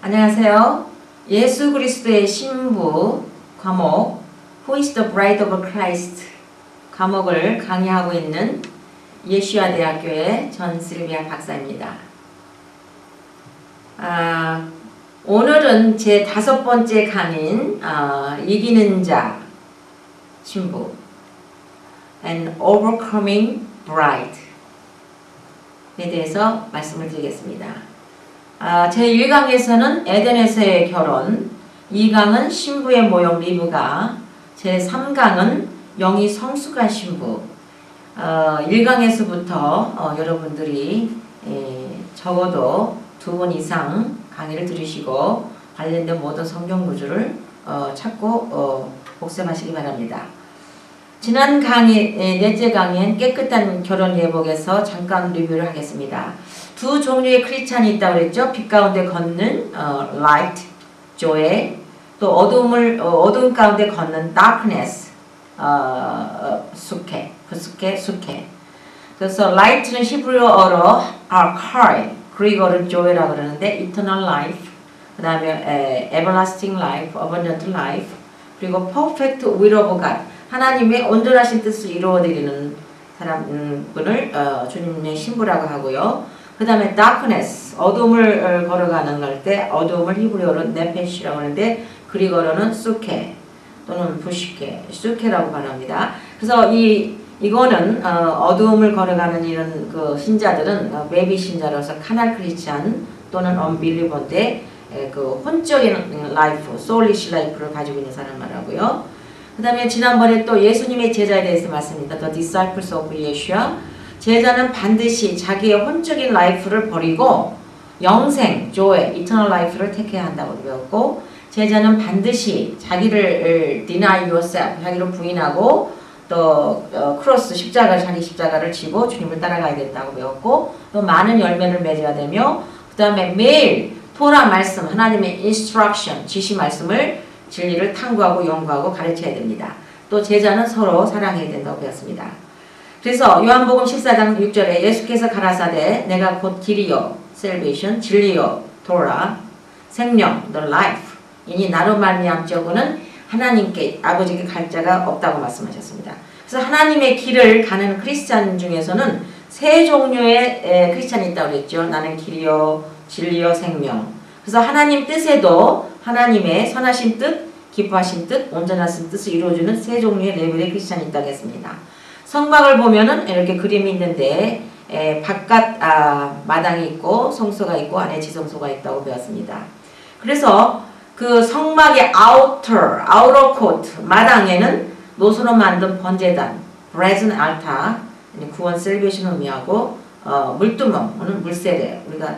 안녕하세요. 예수 그리스도의 신부 과목 Who is the Bride of Christ 과목을 강의하고 있는 예수야 대학교의 전슬비아 박사입니다. 오늘은 제 5번째 강의인 이기는 자 신부 and Overcoming Bride에 대해서 말씀을 드리겠습니다. 제1강에서는 에덴에서의 결혼, 2강은 신부의 모형 리브가, 제3강은 영이 성숙한 신부. 1강에서부터 여러분들이 적어도 2번 이상 강의를 들으시고 관련된 모든 성경 구절을 찾고 복습하시기 바랍니다. 지난 강의, 넷째 강의엔 깨끗한 결혼 예복에서 잠깐 리뷰를 하겠습니다. 두 종류의 크리스찬이 있다고 그랬죠. 빛 가운데 걷는 light, joy, 또 어두움 가운데 걷는 darkness, 숙해. 그래서 light는 히브리어로 arkai, 그리고는 joy라고 그러는데 eternal life, 그 다음에 everlasting life, abundant life, 그리고 perfect will of God, 하나님의 온전하신 뜻을 이루어드리는 분을 주님의 신부라고 하고요. 그 다음에 darkness, 어둠을 걸어가는 걸 때 어둠을 히브리어로 네페시라고 하는데 그리고로는 수케 또는 부시케, 수케라고 말합니다. 그래서 이거는 어둠을 걸어가는 이런 그 신자들은 베이비 신자로서 카날 크리스찬 또는 언빌리버인데 그 혼적인 라이프, 소울리시 라이프를 가지고 있는 사람 말하고요. 그 다음에 지난번에 또 예수님의 제자에 대해서 말씀입니다. The disciples of Yeshua. 제자는 반드시 자기의 혼적인 라이프를 버리고 영생, 조에, 이터널 라이프를 택해야 한다고 배웠고, 제자는 반드시 자기를 deny yourself, 자기를 부인하고 또 크로스, 자기 십자가를 지고 주님을 따라가야 된다고 배웠고, 또 많은 열매를 맺어야 되며, 그 다음에 매일 토라 말씀, 하나님의 instruction, 지시 말씀을 진리를 탐구하고 연구하고 가르쳐야 됩니다. 또 제자는 서로 사랑해야 된다고 배웠습니다. 그래서 요한복음 14장 6절에 예수께서 가라사대 내가 곧 길이요 salvation, 진리요 토라, 생명 the life 이니 나로 말미암자고는 하나님께 아버지께 갈 자가 없다고 말씀하셨습니다. 그래서 하나님의 길을 가는 크리스찬 중에서는 세 종류의 크리스찬이 있다고 그랬죠. 나는 길이요 진리요 생명. 그래서 하나님 뜻에도 하나님의 선하신 뜻, 기뻐하신 뜻, 온전하신 뜻을 이루어주는 세 종류의 레벨의 크리스찬이 있다고 했습니다. 성막을 보면은 이렇게 그림이 있는데 바깥 마당이 있고 성소가 있고 안에 지성소가 있다고 배웠습니다. 그래서 그 성막의 outer court 마당에는 노소로 만든 번제단 brazen altar 구원 셀베이션 의미하고 물두멍은 물세례 우리가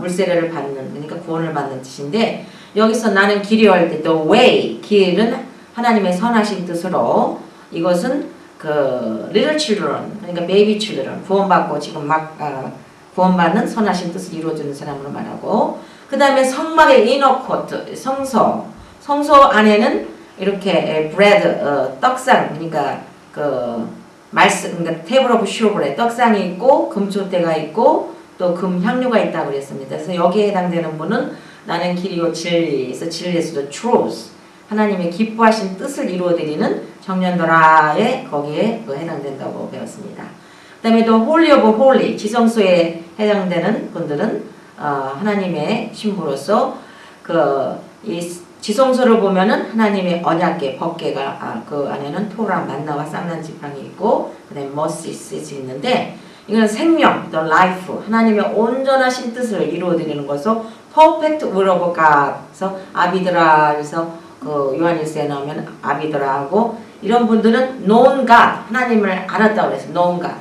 물세례를 받는 그러니까 구원을 받는 뜻인데 여기서 나는 길이요 할 때 the way 길은 하나님의 선하신 뜻으로 이것은 그 little children 그러니까 baby children 구원받고 지금 막 구원받는 선하신 뜻을 이루어주는 사람으로 말하고 그 다음에 성막의 inner court 성소 안에는 이렇게 bread 떡상 그러니까 그 말씀 그러니까 table of showbread 떡상이 있고 금초대가 있고 또 금향료가 있다고 그랬습니다. 그래서 여기에 해당되는 분은 나는 길이요 진리에서 진리에서도 truth 하나님의 기뻐하신 뜻을 이루어드리는 청년들아에 거기에 해당된다고 배웠습니다. 그 다음에 또 Holy of Holy 지성소에 해당되는 분들은 하나님의 신부로서 이 지성소를 보면은 하나님의 언약궤, 법궤가 그 안에는 토라, 만나와 쌍난 지팡이 있고 그 다음에 머시스 있는데 이거는 생명, the life 하나님의 온전하신 뜻을 이루어드리는 것으로 perfect will of God 그래서 아비드라 그래서 그 요한일서에 나오면 아비드라하고 이런 분들은 known God 하나님을 알았다고 그랬어요. known God.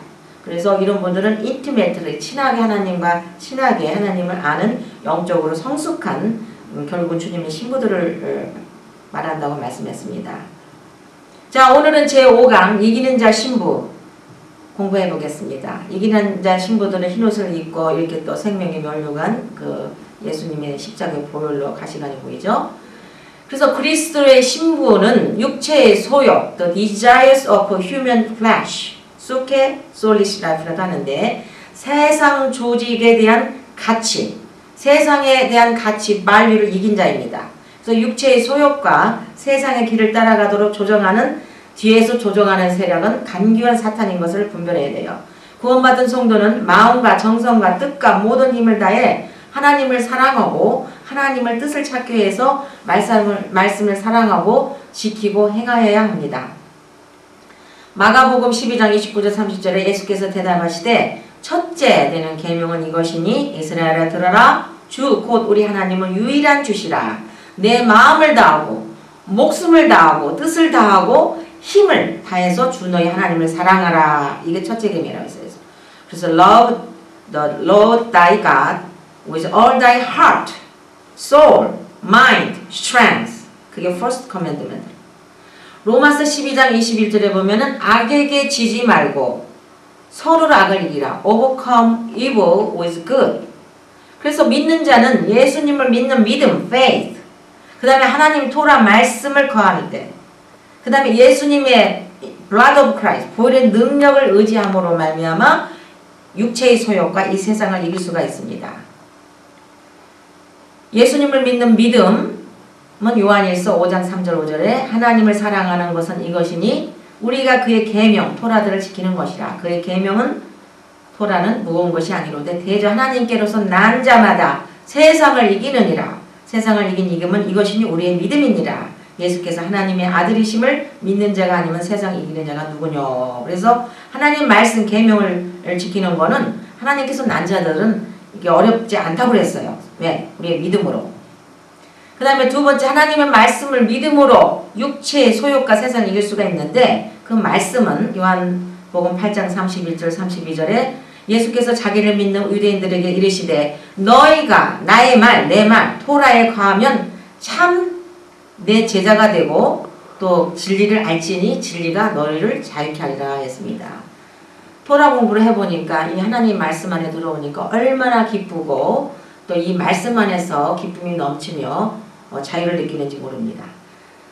그래서 이런 분들은 intimately 친하게 하나님과 친하게 하나님을 아는 영적으로 성숙한 결국은 주님의 신부들을 말한다고 말씀했습니다. 자 오늘은 제5강 이기는 자 신부 공부해 보겠습니다. 이기는 자 신부들은 흰옷을 입고 이렇게 또 생명의 면류관 그 예수님의 십자가의 보혈로 가시관이 보이죠. 그래서 그리스도의 신부는 육체의 소욕, the desires of human flesh, 수케, soulish life라고 하는데 세상 조직에 대한 가치, 세상에 대한 가치, value를 이긴 자입니다. 그래서 육체의 소욕과 세상의 길을 따라가도록 조정하는 뒤에서 조정하는 세력은 간교한 사탄인 것을 분별해야 돼요. 구원받은 성도는 마음과 정성과 뜻과 모든 힘을 다해 하나님을 사랑하고 하나님을 뜻을 찾기 위해서 말씀을 사랑하고 지키고 행하여야 합니다. 마가복음 12장 29절 30절에 예수께서 대답하시되 첫째 되는 계명은 이것이니 이스라엘아 들어라 주 곧 우리 하나님은 유일한 주시라 내 마음을 다하고 목숨을 다하고 뜻을 다하고 힘을 다해서 주 너희 하나님을 사랑하라. 이게 첫째 계명이라고 했어요. 그래서 love the Lord thy God with all thy heart, soul, mind, strength. 그게 first commandment. 로마서 12장 21절에 보면은 악에게 지지 말고 서로를 악을 이기라. overcome evil with good. 그래서 믿는 자는 예수님을 믿는 믿음, faith. 그 다음에 하나님 토라 말씀을 거할 때. 그 다음에 예수님의 blood of Christ, 보혈의 능력을 의지함으로 말미암아 육체의 소욕과 이 세상을 이길 수가 있습니다. 예수님을 믿는 믿음은 요한일서 5장 3절 5절에 하나님을 사랑하는 것은 이것이니 우리가 그의 계명 토라들을 지키는 것이라. 그의 계명은 토라는 무거운 것이 아니로되 대저 하나님께로서 난 자마다 세상을 이기느니라. 세상을 이긴 이금은 이것이니 우리의 믿음이니라. 예수께서 하나님의 아들이심을 믿는 자가 아니면 세상 이기는 자가 누구뇨. 그래서 하나님 말씀 계명을 지키는 거는 하나님께서 난 자들은 이게 어렵지 않다고 그랬어요. 왜? 우리의 믿음으로. 그 다음에 두 번째 하나님의 말씀을 믿음으로 육체의 소욕과 세상을 이길 수가 있는데 그 말씀은 요한복음 8장 31절 32절에 예수께서 자기를 믿는 유대인들에게 이르시되 너희가 나의 말 내 말 토라에 거하면 참 내 제자가 되고 또 진리를 알지니 진리가 너희를 자유케 하리라 했습니다. 토라 공부를 해보니까 이 하나님 말씀 안에 들어오니까 얼마나 기쁘고 또 이 말씀 안에서 기쁨이 넘치며 자유를 느끼는지 모릅니다.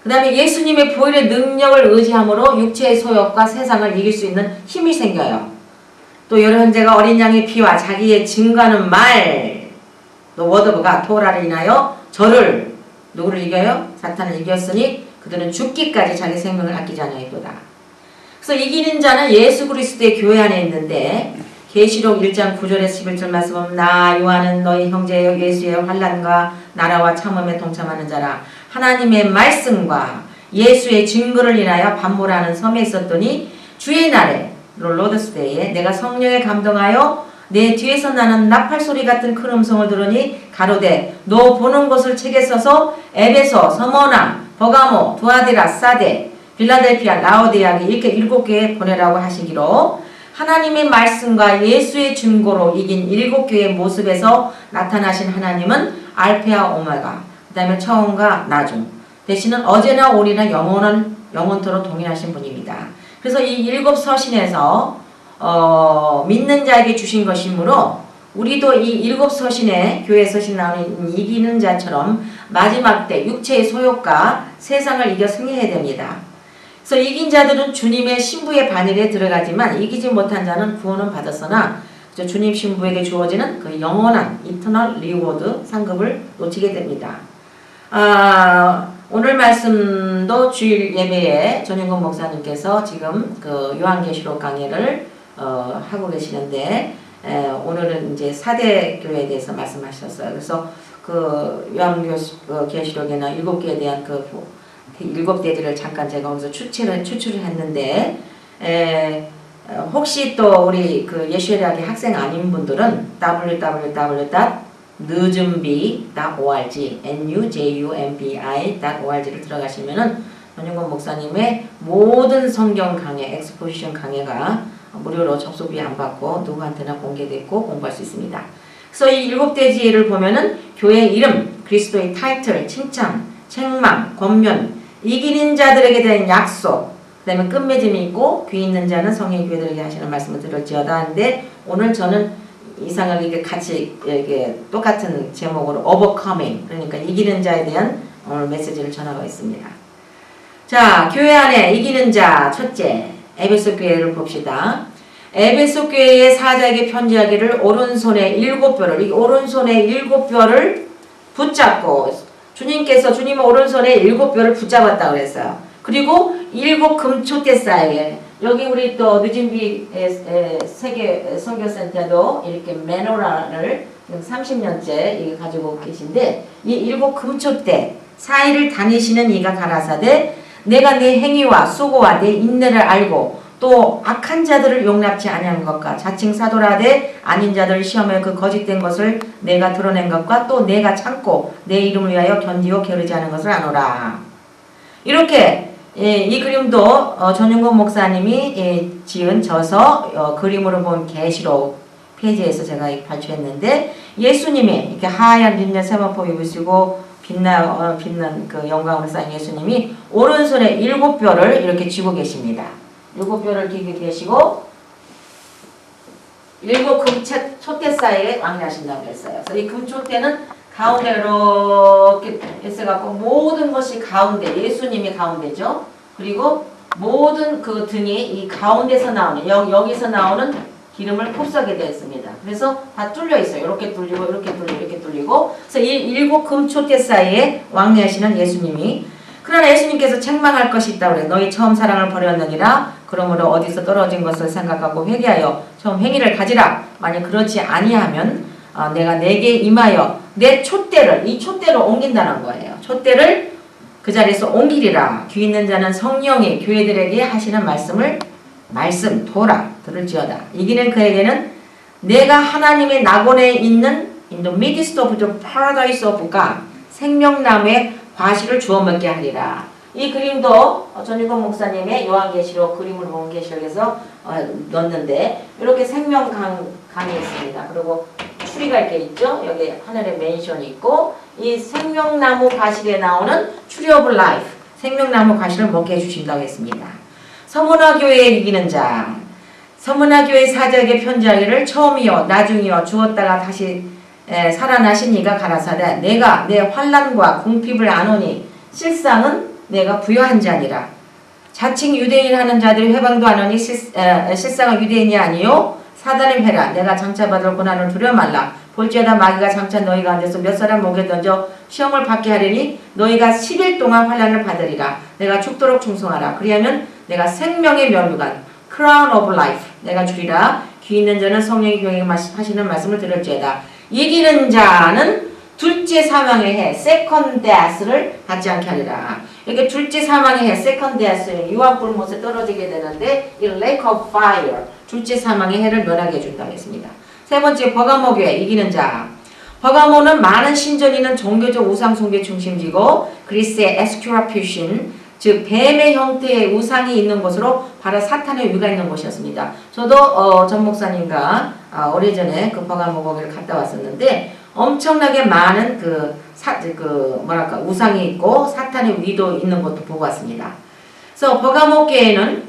그 다음에 예수님의 보혈의 능력을 의지함으로 육체의 소욕과 세상을 이길 수 있는 힘이 생겨요. 또 여러 형제가 어린 양의 피와 자기의 증거하는 말, 또 워드가 토라를 인하여 저를 누구를 이겨요? 사탄을 이겼으니 그들은 죽기까지 자기 생명을 아끼지 않으리로다. 그래서 이기는 자는 예수 그리스도의 교회 안에 있는데 계시록 1장 9절에서 11절 말씀은 나 요한은 너희 형제 예수의 환난과 나라와 참음에 동참하는 자라 하나님의 말씀과 예수의 증거를 인하여 반모라는 섬에 있었더니 주의 날에 로드스데이에 내가 성령에 감동하여 내 뒤에서 나는 나팔 소리 같은 큰 음성을 들으니 가로되 너 보는 것을 책에 써서 에베소, 서머나, 버가모, 두아디라, 사데, 빌라델피아, 라오디아에 이렇게 7개에 보내라고 하시기로 하나님의 말씀과 예수의 증거로 이긴 7교의 모습에서 나타나신 하나님은 알페와 오메가, 그 다음에 처음과 나중, 대신은 어제나 오리나 영원토록 동일하신 분입니다. 그래서 이 7 서신에서 믿는 자에게 주신 것이므로 우리도 이 7 서신에 교회 서신 나오는 이기는 자처럼 마지막 때 육체의 소욕과 세상을 이겨 승리해야 됩니다. 그래서 이긴 자들은 주님의 신부의 반열에 들어가지만 이기지 못한 자는 구원은 받았으나 주님 신부에게 주어지는 그 영원한 이터널 리워드 상급을 놓치게 됩니다. 오늘 말씀도 주일 예배에 전윤건 목사님께서 지금 그 요한계시록 강의를 하고 계시는데 오늘은 이제 4대 교회에 대해서 말씀하셨어요. 그래서 그 요한계시록에나 7개에 대한 그 7대지를 잠깐 제가 거기서 추출을 했는데 혹시 또 우리 그 예수의대학의 학생 아닌 분들은 www.newjumbi.org nujumbi.org를 들어가시면은 전윤건 목사님의 모든 성경 강의, 엑스포지션 강의가 무료로 접속비 안 받고 누구한테나 공개됐고 공부할 수 있습니다. 그래서 이 7대지를 보면은 교회의 이름, 그리스도의 타이틀, 칭찬, 책망, 권면, 이기는 자들에게 대한 약속, 그 다음에 끝맺음이 있고 귀 있는 자는 성의 교회들에게 하시는 말씀을 들을지어다 하는데 오늘 저는 이상하게 같이 이렇게 똑같은 제목으로 overcoming, 그러니까 이기는 자에 대한 오늘 메시지를 전하고 있습니다. 자, 교회 안에 이기는 자 첫째 에베소 교회를 봅시다. 에베소 교회의 사자에게 편지하기를 오른손에 7뼈를 이 오른손에 7뼈를 붙잡고 주님께서 주님 오른손에 7뼈를 붙잡았다고 그랬어요. 그리고 7 금초대 사이에 여기 우리 또 느진비 세계 선교센터도 이렇게 메노라를 30년째 가지고 계신데 이 7 금초대 사이를 다니시는 이가 가라사대 내가 내 행위와 수고와 내 인내를 알고 또 악한 자들을 용납치 아니한 것과 자칭 사도라되 아닌 자들 시험에 그 거짓된 것을 내가 드러낸 것과 또 내가 참고 내 이름을 위하여 견디고 게으르지 않은 것을 아노라. 이렇게 이 그림도 전윤건 목사님이 지은 저서 그림으로 본 계시록 페이지에서 제가 발췌했는데 예수님이 이렇게 하얀 린넨 세마포 입으시고 빛난 그 영광으로 쌓인 예수님이 오른손에 7뼈를 이렇게 쥐고 계십니다. 7뼈를 쥐고 계시고 7 금초대 사이에 왕래하신다고 했어요. 그래서 이 금초대는 가운데 이렇게 했어갖고 모든 것이 가운데 예수님이 가운데죠. 그리고 모든 그 등이 이 가운데서 나오는 여기서 나오는 기름을 흡수하게 되어 있습니다. 그래서 다 뚫려 있어요. 이렇게 뚫리고 이렇게 뚫리고 이렇게 뚫리고 그래서 이 7 금초대 사이에 왕래하시는 예수님이 그러나 예수님께서 책망할 것이 있다고 그래요. 너희 처음 사랑을 버렸느니라. 그러므로 어디서 떨어진 것을 생각하고 회개하여 처음 행위를 가지라. 만약 그렇지 아니하면 내가 내게 임하여 내 촛대를 이 촛대를 옮긴다는 거예요. 촛대를 그 자리에서 옮기리라. 귀 있는 자는 성령이 교회들에게 하시는 말씀 도라 들을지어다. 이기는 그에게는 내가 하나님의 낙원에 있는 in the midst of the paradise of God 생명나무의 과실을 주워 먹게 하리라. 이 그림도 전유건 목사님의 요한계시록 그림을 본 계시록에서 넣었는데 이렇게 생명강이 있습니다. 그리고 추리가 이렇게 있죠. 여기 하늘에 멘션이 있고 이 생명나무 과실에 나오는 Tree of Life 생명나무 과실을 먹게 해주신다고 했습니다. 서문화교회에 이기는 자 서문화교회 사자에게 편지하기를 처음이요 나중이요 죽었다가 다시 살아나신 이가 가라사대 내가 내 환난과 궁핍을 아노니 실상은 내가 부여한 자니라. 자칭 유대인 하는 자들이 회방도 하노니 실상은 유대인이 아니요 사단의 회라. 내가 장차 받을 고난을 두려 말라. 볼지어다 마귀가 장차 너희 가운데서 몇 사람 목에 던져 시험을 받게 하리니 너희가 10일 동안 환난을 받으리라. 내가 죽도록 충성하라. 그리하면 내가 생명의 면류관 crown of life 내가 주리라. 귀 있는 자는 성령이 교회에 하시는 말씀을 들을지어다. 이기는 자는 둘째 사망의 해 second death를 받지 않게 하리라. 이렇게 둘째 사망의 해 second death 유황불못에 떨어지게 되는데 이 lake of fire 둘째 사망의 해를 면하게 해준다고 했습니다. 세 번째 버가모교회 이기는 자. 버가모는 많은 신전이 있는 종교적 우상숭배 중심지고 그리스의 에스큐라퓨신 즉 뱀의 형태의 우상이 있는 곳으로 바로 사탄의 위가 있는 곳이었습니다. 저도 전 목사님과 오래전에 그 버가모 거기를 갔다 왔었는데 엄청나게 많은 우상이 있고 사탄의 위도 있는 곳도 보고 왔습니다. 그래서 버가모 교회는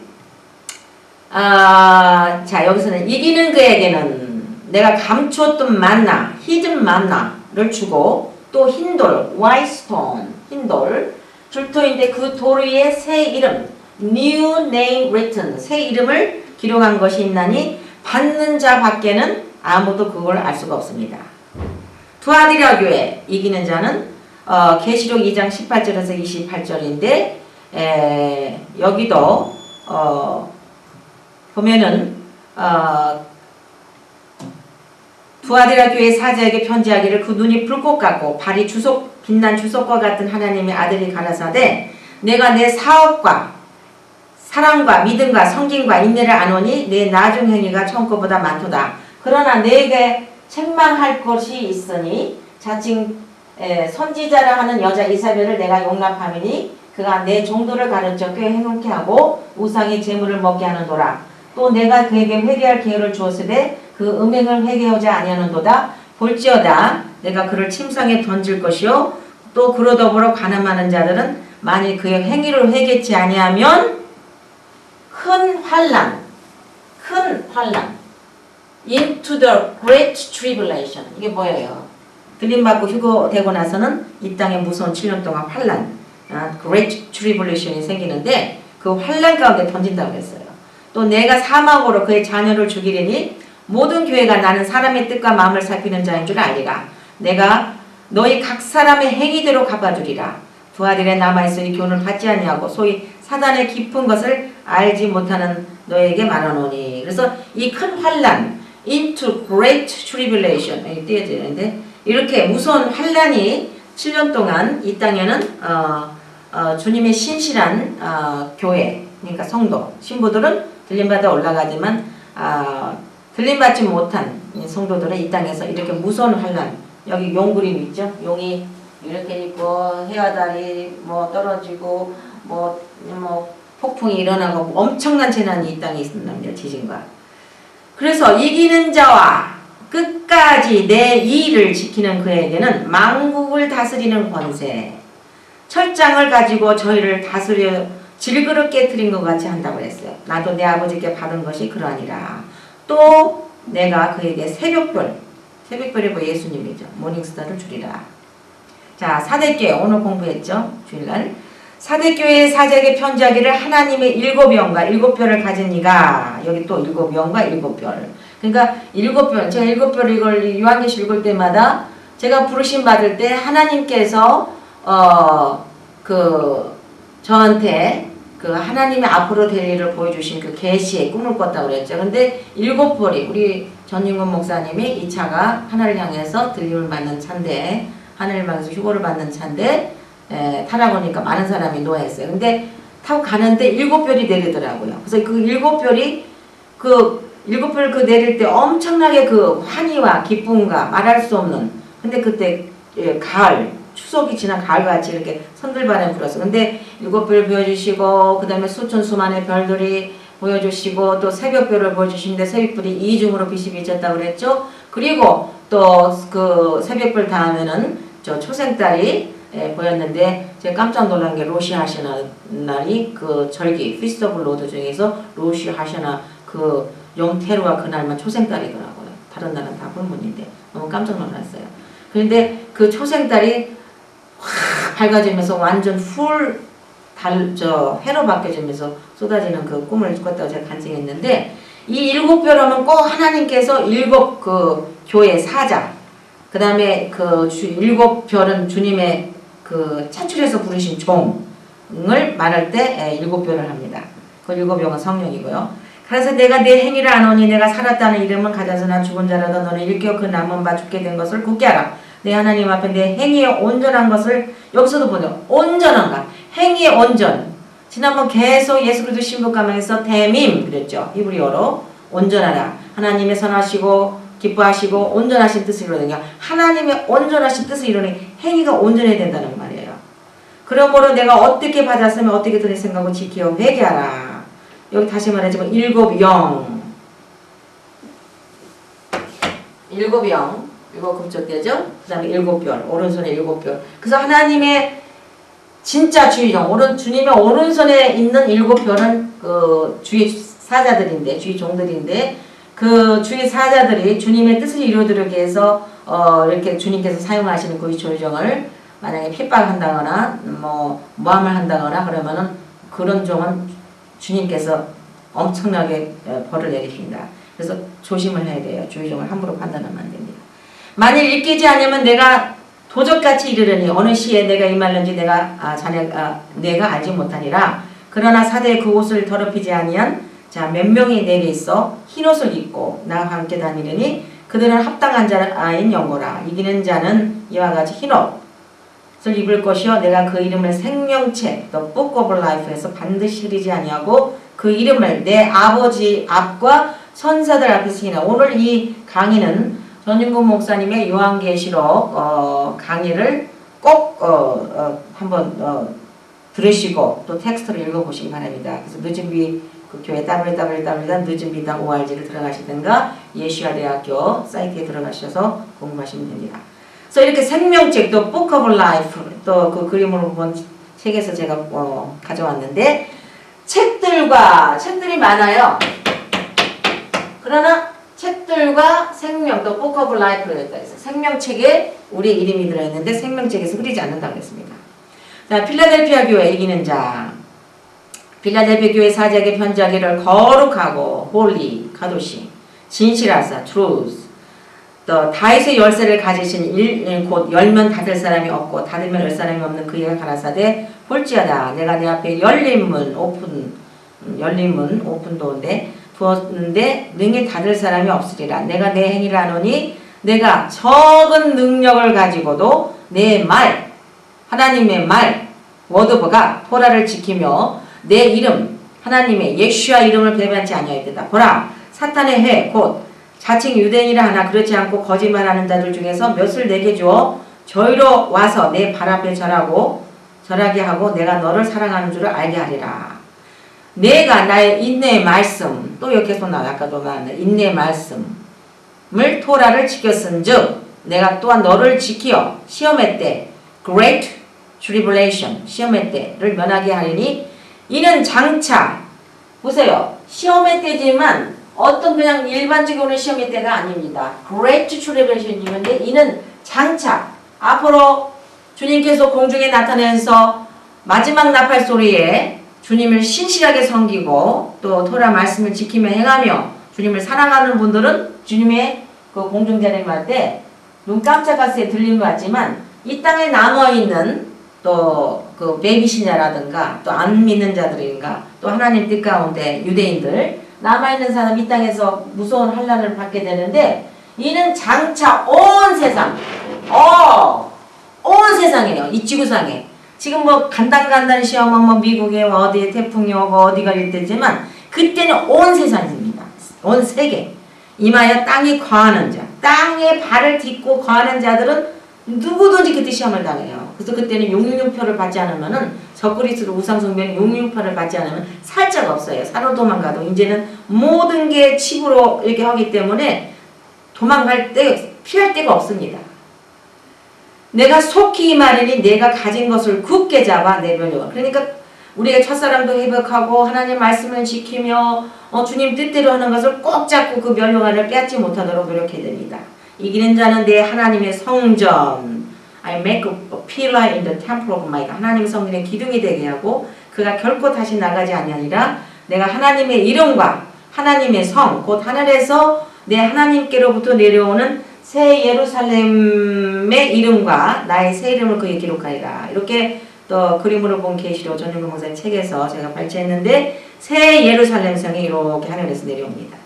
자 여기서는 이기는 그에게는 내가 감추었던 만나, 히든 만나를 주고 또 흰돌, whitestone, 흰돌 줄 터인데 그 돌 위에 새 이름, new name written, 새 이름을 기록한 것이 있나니 받는 자 밖에는 아무도 그걸 알 수가 없습니다. 두아디라 교회 이기는 자는 계시록 2장 18절에서 28절인데 여기도 보면은 두아디라 교회 사자에게 편지하기를 그 눈이 불꽃 같고 발이 빛난 주석과 같은 하나님의 아들이 가라사대 내가 내 사업과 사랑과 믿음과 성김과 인내를 아노니 내 나중 행위가 처음 것보다 많도다. 그러나 내게 책망할 것이 있으니 자칭 선지자라 하는 여자 이사벨을 내가 용납하미니 그가 내 종도를 가르쳐 꽤 행운케 하고 우상의 재물을 먹게 하는도라. 또 내가 그에게 회개할 기회를 주었으되 그 음행을 회개하지 아니하는도다. 볼지어다 내가 그를 침상에 던질 것이요 또 그로 더불어 가늠하는 자들은 만일 그의 행위를 회개치 아니하면 큰 환난 into the great tribulation 이게 뭐예요? 들림받고 휴거되고 나서는 이 땅에 무서운 7년 동안 환난 great tribulation이 생기는데 그 환난 가운데 던진다고 했어요. 또 내가 사망으로 그의 자녀를 죽이리니 모든 교회가 나는 사람의 뜻과 마음을 살피는 자인 줄 알리라. 내가 너희 각 사람의 행위대로 갚아주리라. 부하들에 남아있으니 교훈을 받지 아니하고 소위 사단의 깊은 것을 알지 못하는 너에게 말하노니. 그래서 이 큰 환난 into great tribulation 띄어지는데 이렇게 무서운 환난이 7년 동안 이 땅에는 주님의 신실한 교회 그러니까 성도 신부들은 들림받아 올라가지만 들림받지 못한 성도들은 이 땅에서 이렇게 무서운 환난 여기 용 그림 있죠? 용이 이렇게 있고 헤어다리 뭐 떨어지고 뭐 폭풍이 일어나고 엄청난 재난이 이 땅에 있습니다. 지진과. 그래서 이기는 자와 끝까지 내 이의를 지키는 그에게는 만국을 다스리는 권세 철장을 가지고 저희를 다스려 질그릇 깨트린 것 같이 한다고 했어요. 나도 내 아버지께 받은 것이 그러하니라. 또 내가 그에게 새벽별이 뭐 예수님이죠. 모닝스타를 주리라. 자, 사대교회 오늘 공부했죠. 주일날. 사대교회의 사제에게 편지하기를 하나님의 7영과 7별을 가진 이가 여기 또 7영과 7별. 그러니까 7별 제가 7별 이걸 요한계시 읽을 때마다 제가 부르심 받을 때 하나님께서 저한테 그 하나님의 앞으로 될 일을 보여주신 그 계시의 꿈을 꿨다고 그랬죠. 근데 7벌이 우리 전인권 목사님이 이 차가 하늘을 향해서 들림을 받는 차인데 하늘을 향해서 휴거를 받는 차인데 타라고 하니까 많은 사람이 노했어요. 근데 타고 가는데 7별이 내리더라고요. 그래서 그 7별이 그 7별 내릴 때 엄청나게 그 환희와 기쁨과 말할 수 없는 근데 그때 가을 추석이 지난 가을같이 이렇게 선들바람이 불었어. 근데 7별 보여주시고 그 다음에 수천 수만의 별들이 보여주시고 또 새벽별을 보여주시는데 새벽별이 이중으로 빛이 비쳤다고 그랬죠. 그리고 또 그 새벽별 다음에는 저 초생달이 보였는데 제가 깜짝 놀란 게 로시 하시나 날이 그 절기 피스트 오브 로드 중에서 로시 하시나 그 용테루와 그날만 초생달이더라고요. 다른 날은 다 불문인데 너무 깜짝 놀랐어요. 그런데 그 초생달이 확 밝아지면서 완전 해로 바뀌어지면서 쏟아지는 그 꿈을 꿨다고 제가 간증했는데 이 7별 하면 꼭 하나님께서 7 그 교회 사자 그 다음에 그 7별은 주님의 그 차출해서 부르신 종을 말할 때 7별을 합니다. 그 7병은 성령이고요. 그래서 내가 내 행위를 아노니 내가 살았다는 이름은 가져서나 죽은 자라도 너는 일깨어 그 남은 바 죽게 된 것을 굳게 알아. 내 하나님 앞에 내 행위에 온전한 것을 여기서도 보죠. 온전한가. 행위의 온전. 지난번 계속 예수 그리스도 신부가망에서 대밈 그랬죠. 히브리어로 온전하라. 하나님의 선하시고 기뻐하시고 온전하신 뜻을 이루느냐. 하나님의 온전하신 뜻을 이루니 행위가 온전해야 된다는 말이에요. 그러므로 내가 어떻게 받았으면 어떻게 들을 생각하고 지켜 회개하라. 여기 다시 말하지만 7영. 7영. 이거 급적되죠? 그 다음에 7별, 오른손에 7별. 그래서 하나님의 진짜 주의종, 주님의 오른손에 있는 7별은 그 주의 사자들인데, 주의 종들인데, 그 주의 사자들이 주님의 뜻을 이루도록 해서, 이렇게 주님께서 사용하시는 그 주의종을 만약에 핍박한다거나, 모함을 한다거나 그러면은 그런 종은 주님께서 엄청나게 벌을 내리십니다. 그래서 조심을 해야 돼요. 주의종을 함부로 판단하면 안 됩니다. 만일 읽히지 않으면 내가 도적같이 이르려니 어느 시에 내가 임할는지 내가 알지 못하니라. 그러나 사대의 그 옷을 더럽히지 아니한 자 몇 명이 내게 있어 흰옷을 입고 나와 함께 다니려니 그들은 합당한 자인 영고라. 이기는 자는 이와 같이 흰옷을 입을 것이요 내가 그 이름을 생명책 The Book of Life에서 반드시 흐리지 아니하고 그 이름을 내 아버지 앞과 선사들 앞에서 쓰이나. 오늘 이 강의는 전인권 목사님의 요한계시록 강의를 꼭 한번 들으시고 또 텍스트를 읽어보시기 바랍니다. 그래서 늦은비 그 교회 www.늦은비당 org를 들어가시든가 예시아대학교 사이트에 들어가셔서 공부하시면 됩니다. 그래서 이렇게 생명책 또 Book of Life 또 그 그림으로 본 책에서 제가 가져왔는데 책들이 많아요. 그러나 책들과 생명, 또 Book of Life를 했다 해서 생명책에 우리 이름이 들어있는데 생명책에서 흐리지 않는다고 했습니다. 자, 필라델피아 교회 이기는 자. 빌라델피아 교회 사제에게 편지하기를 거룩하고 holy 가도시 진실하사 truth 또 다윗의 열쇠를 가지신 곧 열면 닫을 사람이 없고 닫으면 열 사람이 없는 그에게 가라사대 볼지어다 내가 내 앞에 열린 문 오픈도인데 두었는데 능히 닫을 사람이 없으리라. 내가 내 행위를 하노니 내가 적은 능력을 가지고도 내 말 하나님의 말 워드가 토라를 지키며 내 이름 하나님의 예슈아 이름을 배반치 아니하였다. 보라 사탄의 해 곧 자칭 유대인이라 하나 그렇지 않고 거짓말하는 자들 중에서 몇을 내게 주어 저희로 와서 내 발 앞에 절하게 하고 내가 너를 사랑하는 줄을 알게 하리라. 내가 나의 인내의 말씀 또 이렇게 또 나와 아까도 나왔네 인내의 말씀을 토라를 지켰은즉 내가 또한 너를 지키어 시험의 때 great tribulation 시험의 때를 면하게 하리니 이는 장차 보세요 시험의 때지만 어떤 그냥 일반적으로 시험의 때가 아닙니다. great tribulation이는데 이는 장차 앞으로 주님께서 공중에 나타내서 마지막 나팔 소리에 주님을 신실하게 섬기고 또 토라 말씀을 지키며 행하며 주님을 사랑하는 분들은 주님의 그 공중재림할 때 눈 깜짝할 새 들린 것 같지만 이 땅에 남아있는 또 그 베이비 신자라든가 또 안 믿는 자들인가 또 하나님 뜻 가운데 유대인들 남아있는 사람 이 땅에서 무서운 환난을 받게 되는데 이는 장차 온 세상 온 세상이에요. 이 지구상에 지금 뭐 간단간단 시험은 뭐 미국에 어디에 태풍이 오고 어디가 이럴 때지만 그때는 온 세상입니다. 온 세계 임하여 땅이 거하는 자 땅에 발을 딛고 거하는 자들은 누구든지 그때 시험을 당해요. 그래서 그때는 용융표를 받지 않으면은 적그리스도 우상숭배는 용융표를 받지 않으면 살 자가 없어요. 산으로 도망가도 이제는 모든 게 칩으로 이렇게 하기 때문에 도망갈 때 피할 데가 없습니다. 내가 속히 말이니 내가 가진 것을 굳게 잡아 내려려. 그러니까 우리가 첫사랑도 회복하고 하나님 말씀을 지키며 주님 뜻대로 하는 것을 꼭 잡고 그 멸류관을 빼앗지 못하도록 노력해야 됩니다. 이기는 자는 내 하나님의 성전 I make a pillar in the temple of my God 하나님의 성전의 기둥이 되게 하고 그가 결코 다시 나가지 아니하니라. 내가 하나님의 이름과 하나님의 성 곧 하늘에서 내 하나님께로부터 내려오는 새 예루살렘의 이름과 나의 새 이름을 그에 기록하리라. 이렇게 또 그림으로 본 계시록 전용근 목사의 책에서 제가 발췌했는데 새 예루살렘 성이 이렇게 하늘에서 내려옵니다.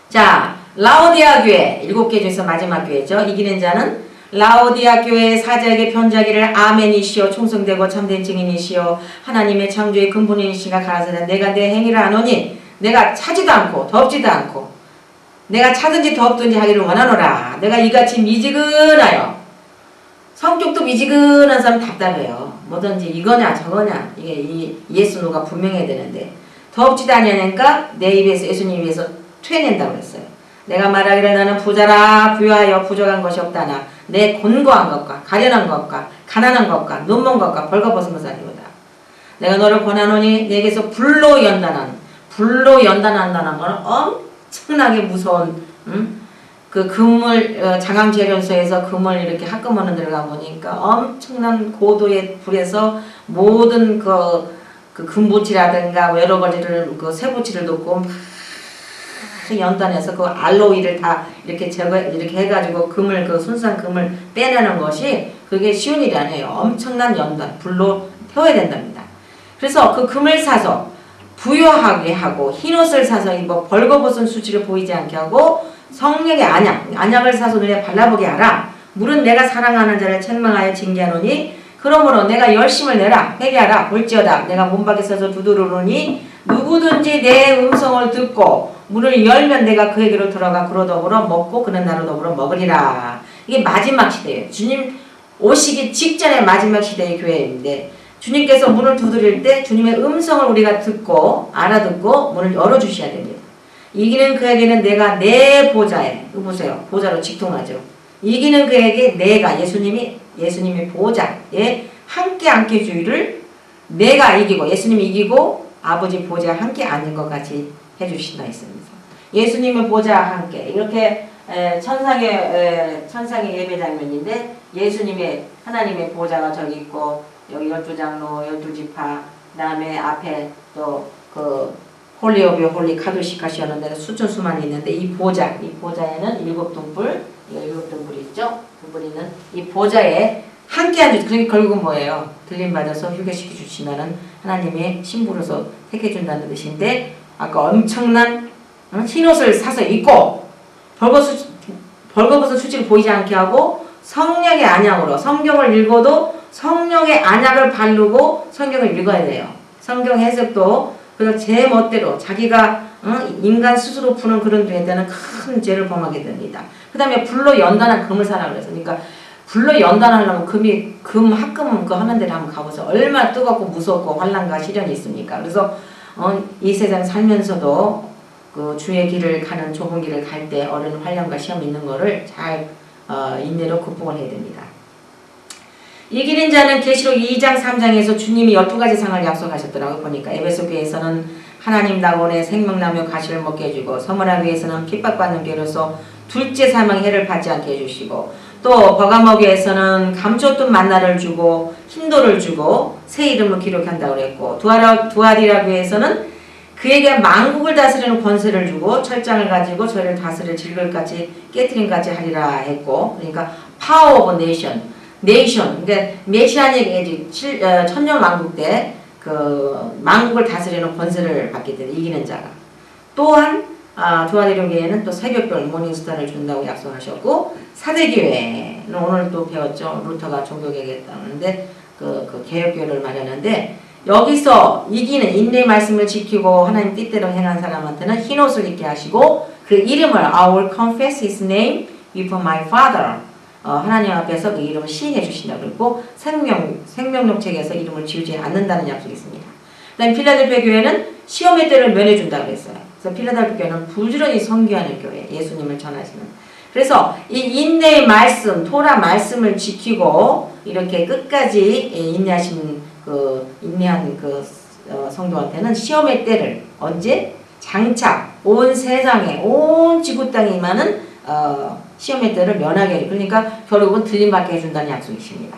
자, 라오디아 교회 7개 중에서 마지막 교회죠. 이기는 자는 라오디아 교회의 사자에게 편지하기를 아멘이시오 충성되고 참된 증인이시오 하나님의 창조의 근본이시가 가라사대 내가 내 행위를 아노니 내가 차지도 않고 덥지도 않고 내가 차든지 덥든지 하기를 원하노라. 내가 이같이 미지근하여 성격도 미지근한 사람 답답해요. 뭐든지 이거냐 저거냐 이게 이 예스 노가 분명해야 되는데 덥지도 아니하니까 내 입에서 예수님 입에서 퇴낸다고 그랬어요. 내가 말하기를 나는 부자라 부유하여 부족한 것이 없다나 내 곤고한 것과 가련한 것과 가난한 것과 눈먼 것과 벌거벗은 것은 아니오다. 내가 너를 권하노니 내게서 불로 연단한다는 것은 엄청나게 무서운 그 금을 장암재련소에서 금을 이렇게 합금하는 데를 가보니까 엄청난 고도의 불에서 모든 그 금붙이라든가 여러 가지를 그 쇠붙이를 놓고 연단해서 그 알로이를 다 이렇게 이렇게 해가지고 금을 그 순수한 금을 빼내는 것이 그게 쉬운 일이 아니에요. 엄청난 연단 불로 태워야 된답니다. 그래서 그 금을 사서 부유하게 하고 흰옷을 사서 입어 벌거벗은 수치를 보이지 않게 하고 성령의 안약을 사서 눈에 발라보게 하라. 물은 내가 사랑하는 자를 책망하여 징계하노니 그러므로 내가 열심을 내라 회개하라 볼지어다 내가 문밖에 서서 두드리노니 누구든지 내 음성을 듣고 문을 열면 내가 그에게로 들어가 그로 더불어 먹고 그는 나로 더불어 먹으리라. 이게 마지막 시대예요. 주님 오시기 직전의 마지막 시대의 교회인데 주님께서 문을 두드릴 때 주님의 음성을 우리가 듣고 알아듣고 문을 열어주셔야 됩니다. 이기는 그에게는 내가 내 보좌에 보세요. 보좌로 직통하죠. 이기는 그에게 내가 예수님의 보좌에 함께 앉게 주의를 내가 이기고 예수님이 이기고 아버지 보좌에 함께 앉는 것 같이 해주신다 했습니다. 예수님의 보좌와 함께 이렇게 천상의 예배 장면인데 예수님의 하나님의 보좌가 저기 있고 여기 12장로 12지파 그 다음에 앞에 또 그 홀리 오브 홀리 카도시카시였는데 수천 수만이 있는데 이 보좌에는 7등불, 이거 7등불 있죠? 등불 있는 이 보좌에 함께한 주, 그게 결국은 뭐예요? 들림받아서 휴게시켜 주시면은 하나님의 신부로서 택해준다는 뜻인데, 아까 엄청난 흰옷을 사서 입고 벌거벗은 수치를 보이지 않게 하고 성령의 안약으로 성경을 읽어도 성령의 안약을 바르고 성경을 읽어야 돼요. 성경 해석도 그래서 제 멋대로 자기가 인간 스스로 푸는 그런 데는 큰 죄를 범하게 됩니다. 그 다음에 불로 연단한 금을 사라 그래서, 그러니까 불로 연단하려면 금 합금 그 하는 데를 한번 가보세요. 얼마나 뜨겁고 무섭고 환난과 시련이 있습니까? 그래서 이 세상 살면서도 그 주의 길을 가는 좁은 길을 갈 때 어려운 환난과 시험이 있는 거를 잘 인내로 극복을 해야 됩니다. 이기는 자는 계시록 2장 3장에서 주님이 12가지 상을 약속하셨더라고요. 보니까 에베소 교회에서는 하나님 낙원의 생명나무 가시를 먹게 해주고, 서머나 교회에서는 핍박받는 교회로서 둘째 사망 해를 받지 않게 해주시고, 또 버가모 교회에서는 감췄던 만나를 주고 흰돌을 주고 새 이름으로 기록한다고 그랬고, 두아디라 교회에서는 그에게 만국을 다스리는 권세를 주고 철장을 가지고 저희를 다스릴 질글같이 깨트림같이 하리라 했고, 그러니까 파워 오브 네이션, 그러니까 메시아닉 천년 왕국 때 그 만국을 다스리는 권세를 받게 되는 이기는 자가. 또한 두아디라 교회는 또 새벽별 모닝스타를 준다고 약속하셨고, 사대교회는 오늘 또 배웠죠. 루터가 종교개혁했다는데 그 개혁교회를 말하는데, 여기서 이기는 인내의 말씀을 지키고 하나님 뜻대로 행한 사람한테는 흰옷을 입게 하시고 그 이름을 I will confess his name before my father, 하나님 앞에서 그 이름을 시인해 주신다고 그랬고, 생명록 책에서 이름을 지우지 않는다는 약속이 있습니다. 그 다음에 필라델피아 교회는 시험의 때를 면해준다고 그랬어요. 그래서 필라델피아 교회는 부지런히 선교하는 교회, 예수님을 전하시는. 그래서 이 인내의 말씀, 토라 말씀을 지키고 이렇게 끝까지 인내한 성도한테는 시험의 때를 언제? 장차 온 세상에 온 지구 땅에 임하는 시험의 때를 면하게 해. 그러니까 결국은 들림받게 해준다는 약속이십니다.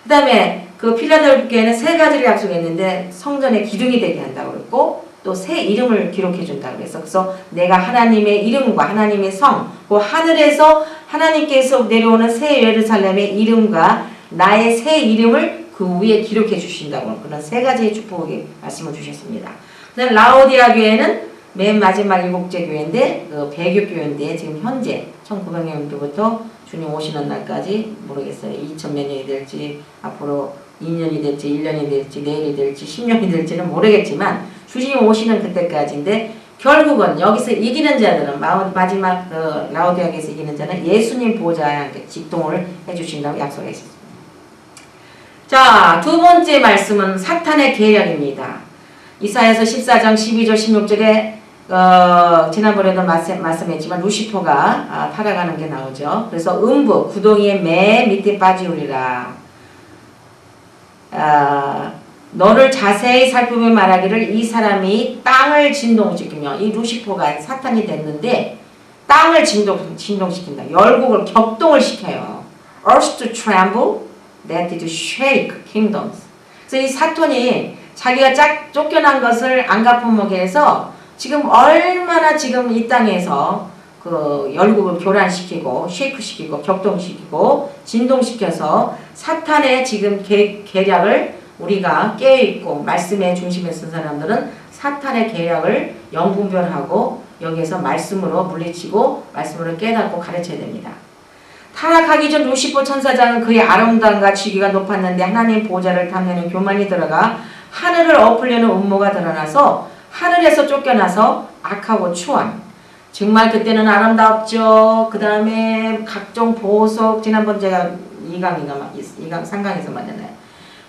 그 다음에 그 필라델피아 교회는 3가지를 약속했는데 성전의 기둥이 되게 한다고 그랬고, 또 새 이름을 기록해 준다고 그랬어. 그래서 내가 하나님의 이름과 하나님의 성, 그 하늘에서 하나님께서 내려오는 새 예루살렘의 이름과 나의 새 이름을 그 위에 기록해 주신다고, 그런 3가지의 축복의 말씀을 주셨습니다. 그다음 라오디아 교회는 맨 마지막 7째 교회인데 그 배교교회인데 지금 현재 1900년도부터 주님 오시는 날까지 모르겠어요. 2000몇 년이 될지 앞으로 2년이 될지 1년이 될지 내일이 될지 10년이 될지는 모르겠지만 주님 오시는 그때까지인데, 결국은 여기서 이기는 자들은 마지막 그 라오디아에서 이기는 자는 예수님 보좌에 직동을 해주신다고 약속했습니다. 자, 두 번째 말씀은 사탄의 계략입니다. 이사야서 14장 12절 16절에 지난번에도 말씀했지만 루시퍼가 타락하는 게 나오죠. 그래서 음부 구덩이의 맨 밑에 빠지우리라. 너를 자세히 살펴보면 말하기를 이 사람이 땅을 진동시키며, 이 루시퍼가 사탄이 됐는데 땅을 진동시킨다. 열국을 격동을 시켜요. Earth to tremble, that to shake kingdoms. 그래서 이 사탄이 자기가 쫓겨난 것을 안 갚아먹게 해서 지금 얼마나 지금 이 땅에서 그 열국을 교란시키고 쉐이크시키고 격동시키고 진동시켜서 사탄의 지금 계략을 우리가 깨어있고 말씀의 중심에 쓴 사람들은 사탄의 계략을 영분별하고 여기에서 말씀으로 물리치고 말씀으로 깨닫고 가르쳐야 됩니다. 타락하기 전 루시퍼 천사장은 그의 아름다움과 지위가 높았는데 하나님 보좌를 탐내는 교만이 들어가 하늘을 엎으려는 음모가 드러나서 하늘에서 쫓겨나서 악하고 추한, 정말 그때는 아름답죠. 그 다음에 각종 보석, 지난번 제가 2강 3강에서 만났나요?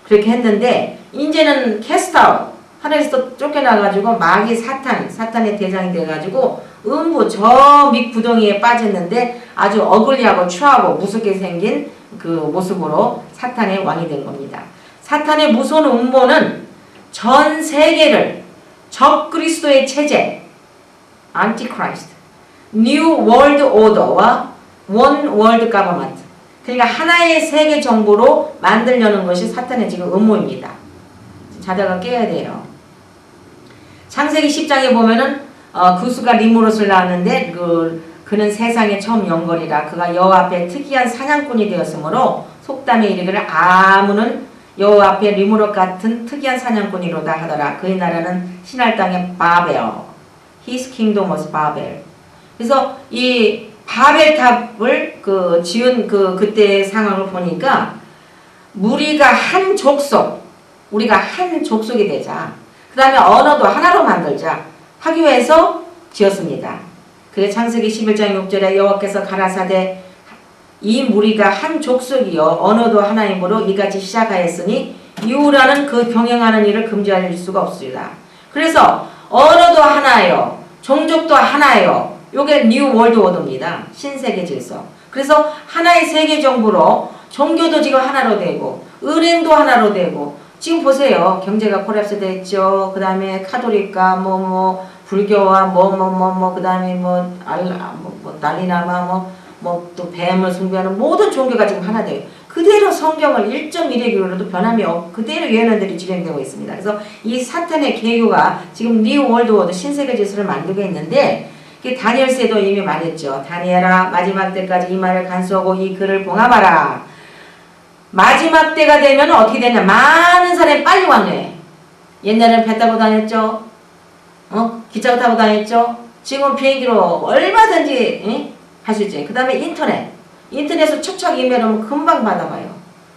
그렇게 했는데 이제는 캐스트아웃, 하늘에서 쫓겨나가지고 마귀 사탄의 대장이 돼가지고 음부 저 밑구덩이에 빠졌는데 아주 어글리하고 추하고 무섭게 생긴 그 모습으로 사탄의 왕이 된 겁니다. 사탄의 무서운 음모는 전 세계를 적 그리스도의 체제, 안티크라이스트, 뉴 월드 오더와 원 월드 가버먼트, 그러니까 하나의 세계 정부로 만들려는 것이 사탄의 지금 음모입니다. 자다가 깨야 돼요. 창세기 10장에 보면은 구스가 리므롯을 낳았는데 그는 세상에 처음 영걸이라 그가 여호와 앞에 특이한 사냥꾼이 되었으므로 속담에 이르기를 아무는 여호와 앞에 리므롯 같은 특이한 사냥꾼이로다 하더라. 그의 나라는 신할 땅의 바벨. His kingdom was 바벨. 그래서 이 바벨탑을 지은 그때의 상황을 보니까 우리가 한 족속이 되자. 그 다음에 언어도 하나로 만들자 하기 위해서 지었습니다. 그게 창세기 11장 6절에 여호와께서 가라사대 이 무리가 한 족속이요 언어도 하나이므로 이같이 시작하였으니 이후라는 그 병행하는 일을 금지할 수가 없습니다. 그래서 언어도 하나요 종족도 하나요. 요게 뉴 월드 오더입니다. 신세계 질서. 그래서 하나의 세계 정부로 종교도 지금 하나로 되고 은행도 하나로 되고 지금 보세요. 경제가 콜랩스 됐죠. 그 다음에 카톨릭과 불교와 그 다음에 난리나마 또 뱀을 숭배하는 모든 종교가 지금 하나 돼요. 그대로 성경을 1.1의 변함이 그대로 예언들이 진행되고 있습니다. 그래서 이 사탄의 계교가 지금 뉴 월드 오더 신세계 질서를 만들고 있는데 다니엘서에도 이미 말했죠. 다니엘아 마지막 때까지 이 말을 간수하고 이 글을 봉함하라. 마지막 때가 되면 어떻게 되냐. 많은 사람이 빨리 왕래해. 옛날에는 배 타고 다녔죠. 기차 타고 다녔죠. 지금 비행기로 얼마든지 할 수 있지. 그 다음에 인터넷으로 척척 이메일하면 금방 받아봐요.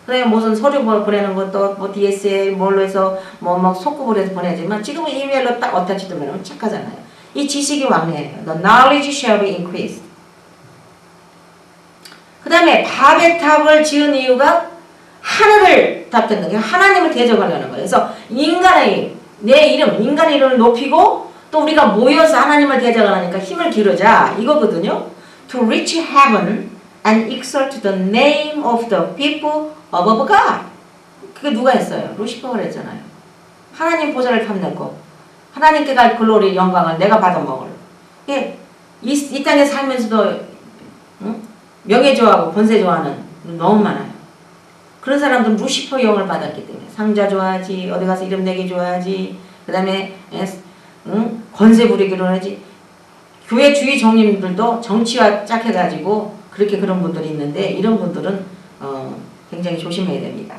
그 다음에 무슨 서류 보내는 것도 DSL 뭘로 해서 속급을 해서 보내지만 지금은 이메일로 딱 어타치 되면 착하잖아요. 이 지식이 왕래해요. The knowledge shall be increased. 그 다음에 바벨탑을 지은 이유가 하늘을 탑던 게 하나님을 대적하려는 거예요. 그래서 인간의 인간의 이름을 높이고 또 우리가 모여서 하나님을 대적하니까 힘을 기르자 이거거든요. To reach heaven and exalt the name of the people above God. 그게 누가 했어요? 루시퍼가 했잖아요. 하나님 보좌를 탐내고 하나님께 갈 글로리 영광을 내가 받아먹을. 이 땅에 살면서도 명예 좋아하고 권세 좋아하는 너무 많아요. 그런 사람들은 루시퍼 영을 받았기 때문에 상자 좋아하지, 어디 가서 이름 내기 좋아하지, 그 다음에 권세 부리기로 하지. 교회 주위 종님들도 정치와 짝해가지고 그렇게 그런 분들이 있는데 이런 분들은 굉장히 조심해야 됩니다.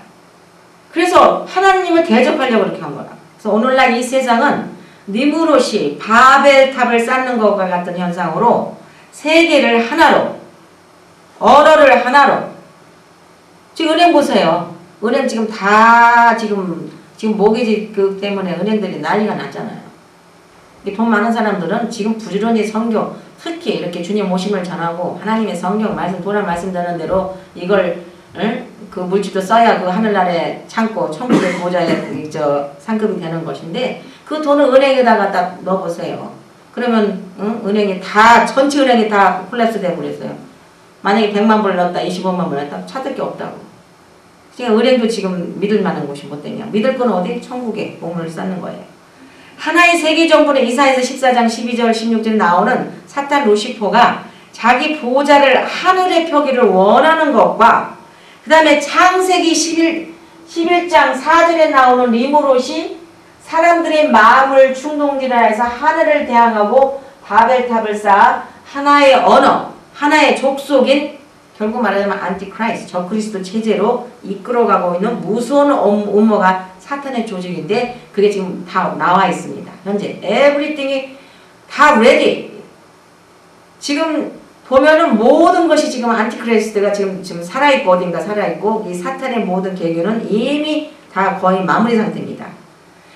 그래서 하나님을 대적하려고 그렇게 한 거라. 그래서 오늘날 이 세상은 니무롯이 바벨탑을 쌓는 것과 같은 현상으로 세계를 하나로, 언어를 하나로. 지금 은행 보세요. 은행 지금 지금 모기지 때문에 은행들이 난리가 났잖아요. 돈 많은 사람들은 지금 부지런히 성경, 특히 이렇게 주님 오심을 전하고 하나님의 성경 말씀, 도란 말씀 되는 대로 이걸 그 물질도 써야 그 하늘나라에 창고 천국의 보좌에 상급이 되는 것인데 그 돈을 은행에다가 딱 넣어보세요. 그러면 은행이 전체 은행이 다 콜랩스 되고 그랬어요. 만약에 100만 불을 넣었다, 25만 불을 넣었다 찾을 게 없다고. 그러니까 은행도 지금 믿을 만한 곳이 못 되냐. 믿을 건 어디? 천국에 몸을 쌓는 거예요. 하나의 세계 정부는 이사야서 14장 12절 16절에 나오는 사탄 루시퍼가 자기 보좌를 하늘에 펴기를 원하는 것과 그 다음에 창세기 11장 4절에 나오는 리므롯이 사람들의 마음을 충동질하여서 하늘을 대항하고 바벨탑을 쌓아 하나의 언어, 하나의 족속인 결국 말하자면 안티크라이스트, 적그리스도 체제로 이끌어가고 있는 무서운 음모가 사탄의 조직인데 그게 지금 다 나와 있습니다. 현재 everything이 다 ready. 지금 보면은 모든 것이 지금 안티크라이스트가 지금 살아있고 어딘가 살아있고 이 사탄의 모든 계교는 이미 다 거의 마무리 상태입니다.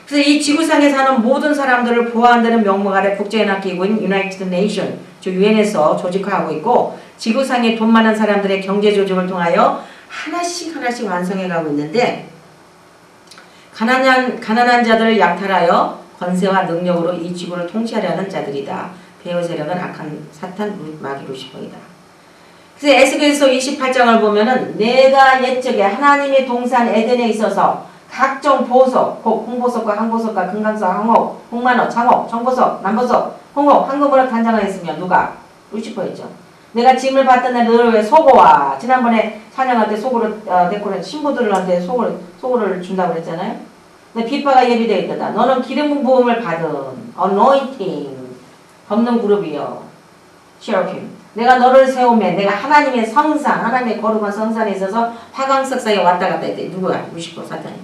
그래서 이 지구상에 사는 모든 사람들을 보호한다는 명목 아래 국제연합기구인 유나이티드 네이션, 즉 유엔에서 조직화하고 있고 지구상에 돈 많은 사람들의 경제 조직을 통하여 하나씩 완성해가고 있는데 가난한 자들을 약탈하여 권세와 능력으로 이 지구를 통치하려는 자들이다. 배후 세력은 악한 사탄 마귀 루시퍼이다. 그래서 에스겔서 28장을 보면은 내가 옛적에 하나님의 동산 에덴에 있어서 각종 보석, 홍보석과 항보석과 금강석, 항옥, 홍만호, 장옥, 정보석, 남보석, 홍옥, 황금으로 단장하였으며 누가? 루시퍼였죠. 내가 짐을 받던 날 너를 왜 소고와 지난번에 찬양할 때 소고를 데코레 신부들한테 소고를 준다고 그랬잖아요. 내 빛바가 예비되어 있다. 너는 기름 부음을 받은 anointing 덮는 그룹이요. 셰러핀. 내가 너를 세우면 내가 하나님의 성상, 하나님의 거룩한 성산에 있어서 화강석상에 왔다 갔다 했대. 누구야? 루시퍼 사탄이.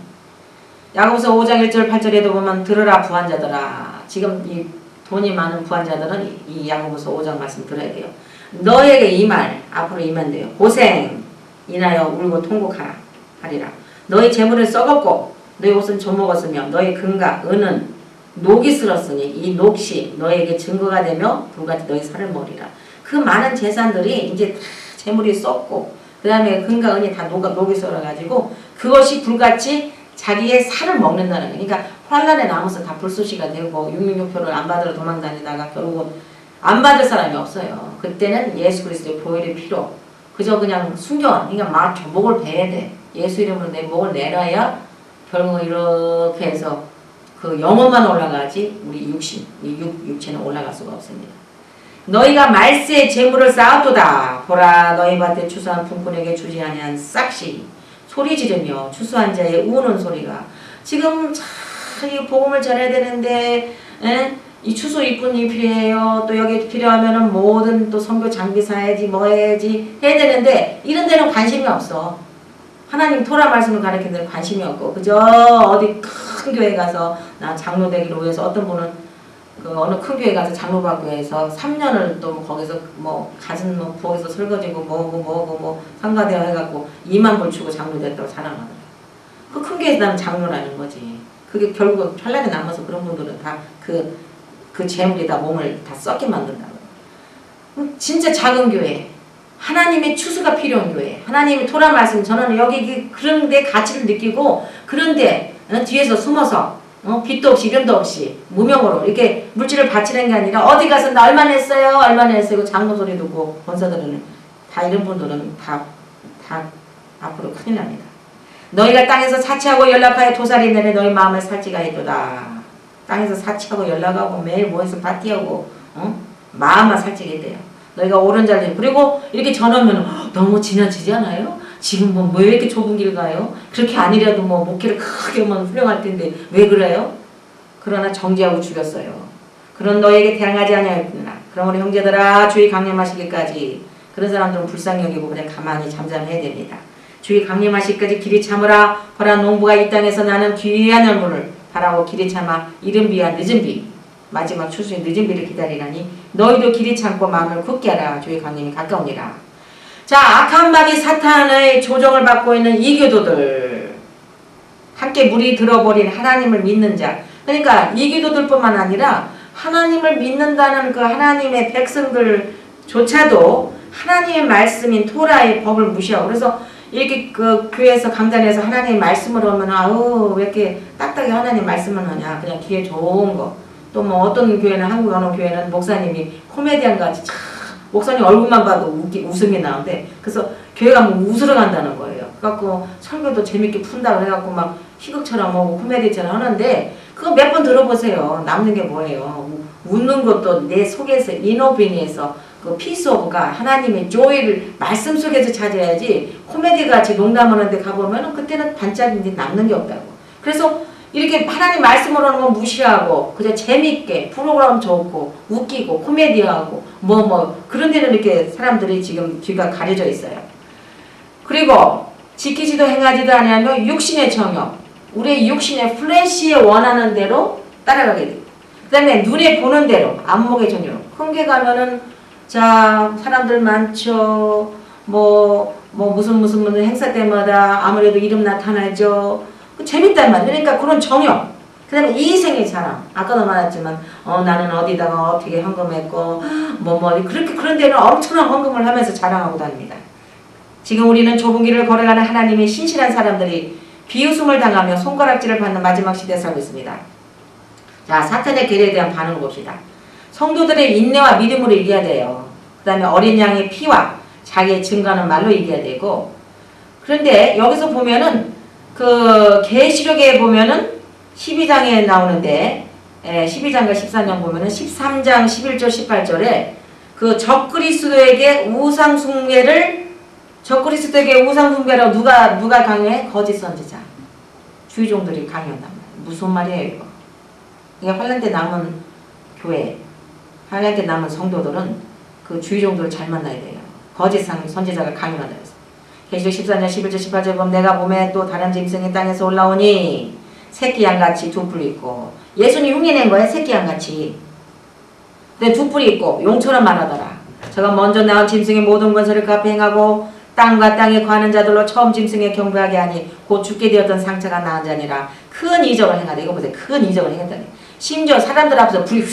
야고보서 5장 1절 8절에도 보면 들으라 부한자들아. 지금 이 돈이 많은 부한자들은 이 야고보서 5장 말씀 들어야 돼요. 너에게 이 말 앞으로 임한대요. 고생 인하여 울고 통곡하라 하리라. 너희 재물을 썩었고 너희 옷은 조먹었으며 너희 금과 은은 녹이 쓸었으니 이 녹시 너에게 증거가 되며 불같이 너희 살을 먹으리라. 그 많은 재산들이 이제 다 재물이 썩고 그 다음에 금과 은이 다 녹이 썰어가지고 그것이 불같이 자기의 살을 먹는다는 거예요. 그러니까 환란에 남아서 다 불쏘시가 되고 666표를 안 받으러 도망다니다가 결국은 안 받을 사람이 없어요. 그때는 예수 그리스도의 보혈의 피로 그저 그냥 순교한 그러니까 맞춰 목을 베야 돼. 예수 이름으로 내 목을 내놔야 결국은 이렇게 해서 그 영혼만 올라가지 우리 육체는 올라갈 수가 없습니다. 너희가 말세의 재물을 쌓았도다. 보라 너희 밭에 추수한 분꾼에게 주지 아니한 싹시 소리 지르며 추수한 자의 우는 소리가 지금 이 복음을 전해야 되는데 이 추수 이꾼이 필요해요. 또 여기 필요하면은 모든 또 선교 장비 사야지 뭐 해야지 해야 되는데 이런 데는 관심이 없어. 하나님 토라 말씀을 가르치는 데는 관심이 없고 그저 어디 큰 교회 가서 나 장로 되기로 위해서 어떤 분은 그 어느 큰 교회 가서 장로 받고 해서 3년을 또 거기서 뭐 가진 뭐 부엌에서 설거지고 뭐고 상가대회 해갖고 2만 불 주고 장로 됐다고 자랑하더라. 그 큰 교회에서 나는 장로라는 거지. 그게 결국은 환란에 남아서 그런 분들은 다 그 재물이 다 몸을 다 썩게 만든다고. 진짜 작은 교회. 하나님의 추수가 필요한 교회. 하나님의 토라 말씀 저는 여기 그런 데 가치를 느끼고 그런데 뒤에서 숨어서 빚도 없이 이름도 없이 무명으로 이렇게 물질을 바치는 게 아니라 어디 가서 나 얼마나 했어요 얼마나 했어요 장로 소리 듣고 권사들은 다 이런 분들은 다 앞으로 큰일 납니다. 너희가 땅에서 사치하고 연락하여 도살이 내려 너희 마음을 살찌가 해도다. 땅에서 사치하고 연락하고 매일 모여서 파티하고 마음만 살찌겠대요. 너희가 옳은 자들 그리고 이렇게 전하면 너무 지나치지 않아요? 지금 뭐 왜 이렇게 좁은 길 가요? 그렇게 아니라도 뭐 목회를 크게 하면 훌륭할 텐데 왜 그래요? 그러나 정죄하고 죽였어요. 그런 너에게 대항하지 아니하였구나. 그러므로 형제들아 주의 강림하시기까지 그런 사람들은 불쌍히 여기고 그냥 가만히 잠잠해야 됩니다. 주의 강림하시기까지 길이 참으라. 보라 농부가 이 땅에서 나는 귀한 열무를 바라고 길이 참아 이른 비와 늦은 비 마지막 추수의 늦은 비를 기다리라니 너희도 길이 참고 마음을 굳게 하라. 주의 강림이 가까우니라. 자, 악한 마귀 사탄의 조정을 받고 있는 이교도들 함께 물이 들어버린 하나님을 믿는 자 그러니까 이교도들뿐만 아니라 하나님을 믿는다는 그 하나님의 백성들조차도 하나님의 말씀인 토라의 법을 무시하고 그래서 이렇게 그 교회에서 강단에서 하나님의 말씀을 하면 아우 왜 이렇게 딱딱이 하나님 말씀을 하냐 그냥 귀에 좋은 거 또 뭐 어떤 교회는 한국 어느 교회는 목사님이 코미디언 같이 참 목사님 얼굴만 봐도 웃음이 나오는데 그래서 교회 가면 웃으러 간다는 거예요. 그래갖고 설교도 재밌게 푼다고 해갖고 막 희극처럼 하고 코미디처럼 하는데 그거 몇 번 들어보세요. 남는 게 뭐예요. 웃는 것도 내 속에서 이노비니에서 그 피스 오브가 하나님의 조이를 말씀 속에서 찾아야지 코미디같이 농담하는데 가보면 그때는 반짝인데 남는 게 없다고. 그래서 이렇게 하나님 말씀으로 하는 건 무시하고 그저 재밌게 프로그램 좋고 웃기고 코미디하고 뭐 그런 데는 이렇게 사람들이 지금 귀가 가려져 있어요. 그리고 지키지도 행하지도 아니하며 육신의 정욕 우리의 육신의 플래시에 원하는 대로 따라가게 돼. 그 다음에 눈에 보는 대로 안목의 정욕 큰 게 가면은 자 사람들 많죠. 무슨 행사 때마다 아무래도 이름 나타나죠. 재밌단 말이야. 그러니까 그런 정욕. 그 다음에 이생의 자랑. 아까도 말했지만 나는 어디다가 어떻게 헌금했고 그렇게 그런 데는 엄청난 헌금을 하면서 자랑하고 다닙니다. 지금 우리는 좁은 길을 걸어가는 하나님의 신실한 사람들이 비웃음을 당하며 손가락질을 받는 마지막 시대에 살고 있습니다. 자, 사탄의 계략에 대한 반응을 봅시다. 성도들의 인내와 믿음으로 이겨야 돼요. 그 다음에 어린 양의 피와 자기의 증거하는 말로 이겨야 되고 그런데 여기서 보면은 그 계시록에 보면은 12장에 나오는데 12장과 13장 보면은 13장 11절 18절에 그 적그리스도에게 우상 숭배를 적그리스도에게 우상 숭배라고 누가 강요해? 거짓 선지자 주의종들이 강요한단 말이에요. 무슨 말이에요 이거. 이게 환란 때 남은 교회, 환란 때 남은 성도들은 그 주의 종들을 잘 만나야 돼요. 거짓 선지자가 강요한다 그래서. 계시록 14장 11절 18절 보면 내가 봄에 또 다른 짐승이 땅에서 올라오니 새끼 양같이 두 뿔이 있고 예수님 흉내낸 거예요. 새끼 양같이. 근데 두 뿔이 있고 용처럼 말하더라. 저가 먼저 나온 짐승의 모든 권세를 그 앞에 행하고 땅과 땅에 거하는 자들로 처음 짐승에 경배하게 하니 곧 죽게 되었던 상처가 나은 자니라. 큰 이적을 행하다. 이거 보세요. 큰 이적을 행했다니. 심지어 사람들 앞에서 불이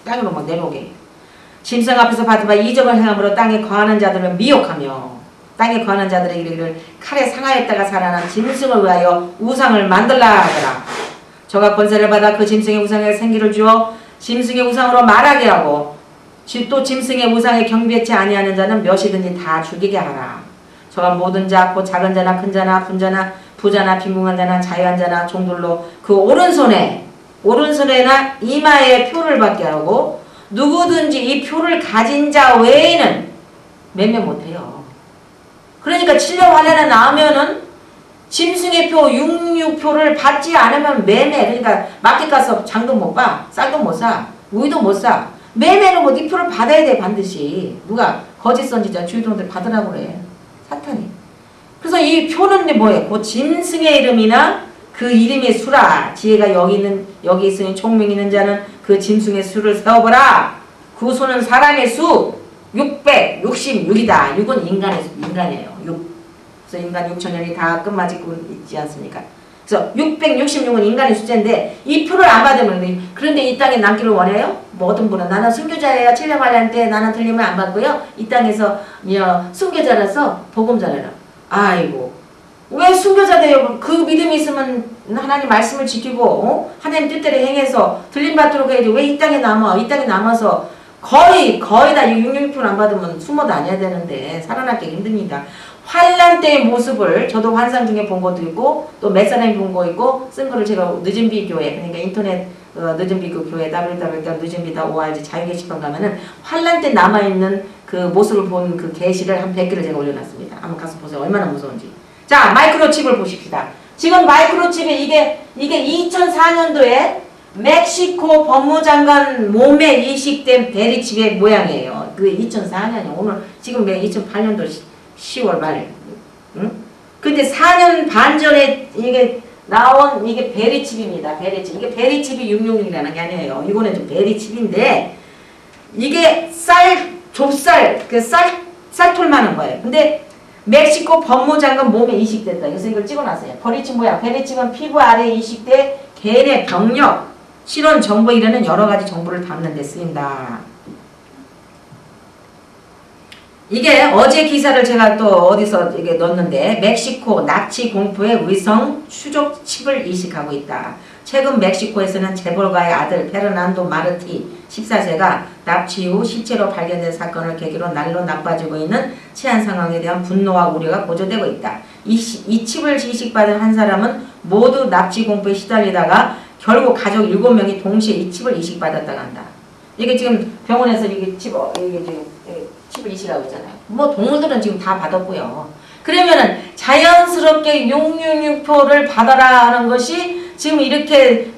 땅으로 막 내려오게. 짐승 앞에서 받은 바 이적을 행함으로 땅에 거하는 자들을 미혹하며 땅에 거하는 자들의 이르기를 칼에 상하였다가 살아난 짐승을 위하여 우상을 만들라 하더라. 저가 권세를 받아 그 짐승의 우상에 생기를 주어 짐승의 우상으로 말하게 하고 또 짐승의 우상에 경배치 아니하는 자는 몇이든지 다 죽이게 하라. 저가 모든 자, 곧 작은 자나 큰 자나 분자나 부자나 빈궁한 자나 자유한 자나 종들로 그 오른손에나 이마에 표를 받게 하고 누구든지 이 표를 가진 자 외에는 매매 못해요. 그러니까 7년 환란에 나오면은 짐승의 표, 육류표를 받지 않으면 매매. 그러니까 마켓 가서 장도 못 봐, 쌀도 못 사, 우유도 못 사. 매매는 뭐 이 표를 받아야 돼 반드시. 누가 거짓 선지자 주의종들 받으라고 그래. 사탄이. 그래서 이 표는 뭐예요? 그 짐승의 이름이나 그 이름의 수라. 지혜가 여기 있으니 총명 있는 자는 그 짐승의 수를 세어보라. 그 수는 사람의 수 666이다. 6은 인간이에요. 6. 그래서 인간 6천년이 다 끝맞고 있지 않습니까? 그래서 666은 인간의 숫자인데 이 표를 안 받으면 그런데 이 땅에 남기를 원해요? 뭐 어떤 분은 나는 순교자예요. 7년 관련 때 나는 틀리면 안 받고요. 이 땅에서 순교자라서 복음 전해라. 아이고 왜 순교자 돼요? 그 믿음이 있으면 하나님 말씀을 지키고 하나님 뜻대로 행해서 들림받도록 해야지. 왜 이 땅에 남아? 이 땅에 남아서 거의 다 666표를 안 받으면 숨어 다녀야 되는데 살아남기 힘듭니다. 환란 때의 모습을 저도 환상 중에 본 것도 있고 또 몇 사람이 본 거 있고 쓴 거를 제가 늦은비 교회 그러니까 인터넷 늦은비 그 교회 www.늦은비.org 자유 게시판 가면은 환란 때 남아있는 그 모습을 본 그 게시를 한 100개를 제가 올려놨습니다. 한번 가서 보세요. 얼마나 무서운지. 자 마이크로칩을 보십시다. 지금 마이크로칩이 이게 2004년도에 멕시코 법무장관 몸에 이식된 베리칩의 모양이에요. 그게 2004년이에요. 오늘 지금 2008년도 10월 말. 응? 근데 4년 반 전에 이게 나온 이게 베리칩입니다. 베리칩. 이게 베리칩이 666이라는 게 아니에요. 이거는 좀 베리칩인데 이게 좁쌀, 쌀톨만한 거예요. 근데 멕시코 법무장관 몸에 이식됐다. 그래서 이걸 찍어놨어요. 베리칩 모양. 베리칩은 피부 아래에 이식돼 개인의 병력, 실온 정보 이라는 여러 가지 정보를 담는 데 쓰인다. 이게 어제 기사를 제가 또 어디서 이게 넣었는데 멕시코 납치 공포의 위성 추적 칩을 이식하고 있다. 최근 멕시코에서는 재벌가의 아들 페르난도 마르티 14세가 납치 후 실제로 발견된 사건을 계기로 날로 나빠지고 있는 치안 상황에 대한 분노와 우려가 고조되고 있다. 이 칩을 이식받은 한 사람은 모두 납치 공포에 시달리다가 결국 가족 7명이 동시에 이 칩을 이식받았다고 한다. 이게 지금 병원에서 이게 칩을 이식하고 있잖아요. 뭐 동물들은 지금 다 받았고요. 그러면은 자연스럽게 666표를 받아라 하는 것이 지금 이렇게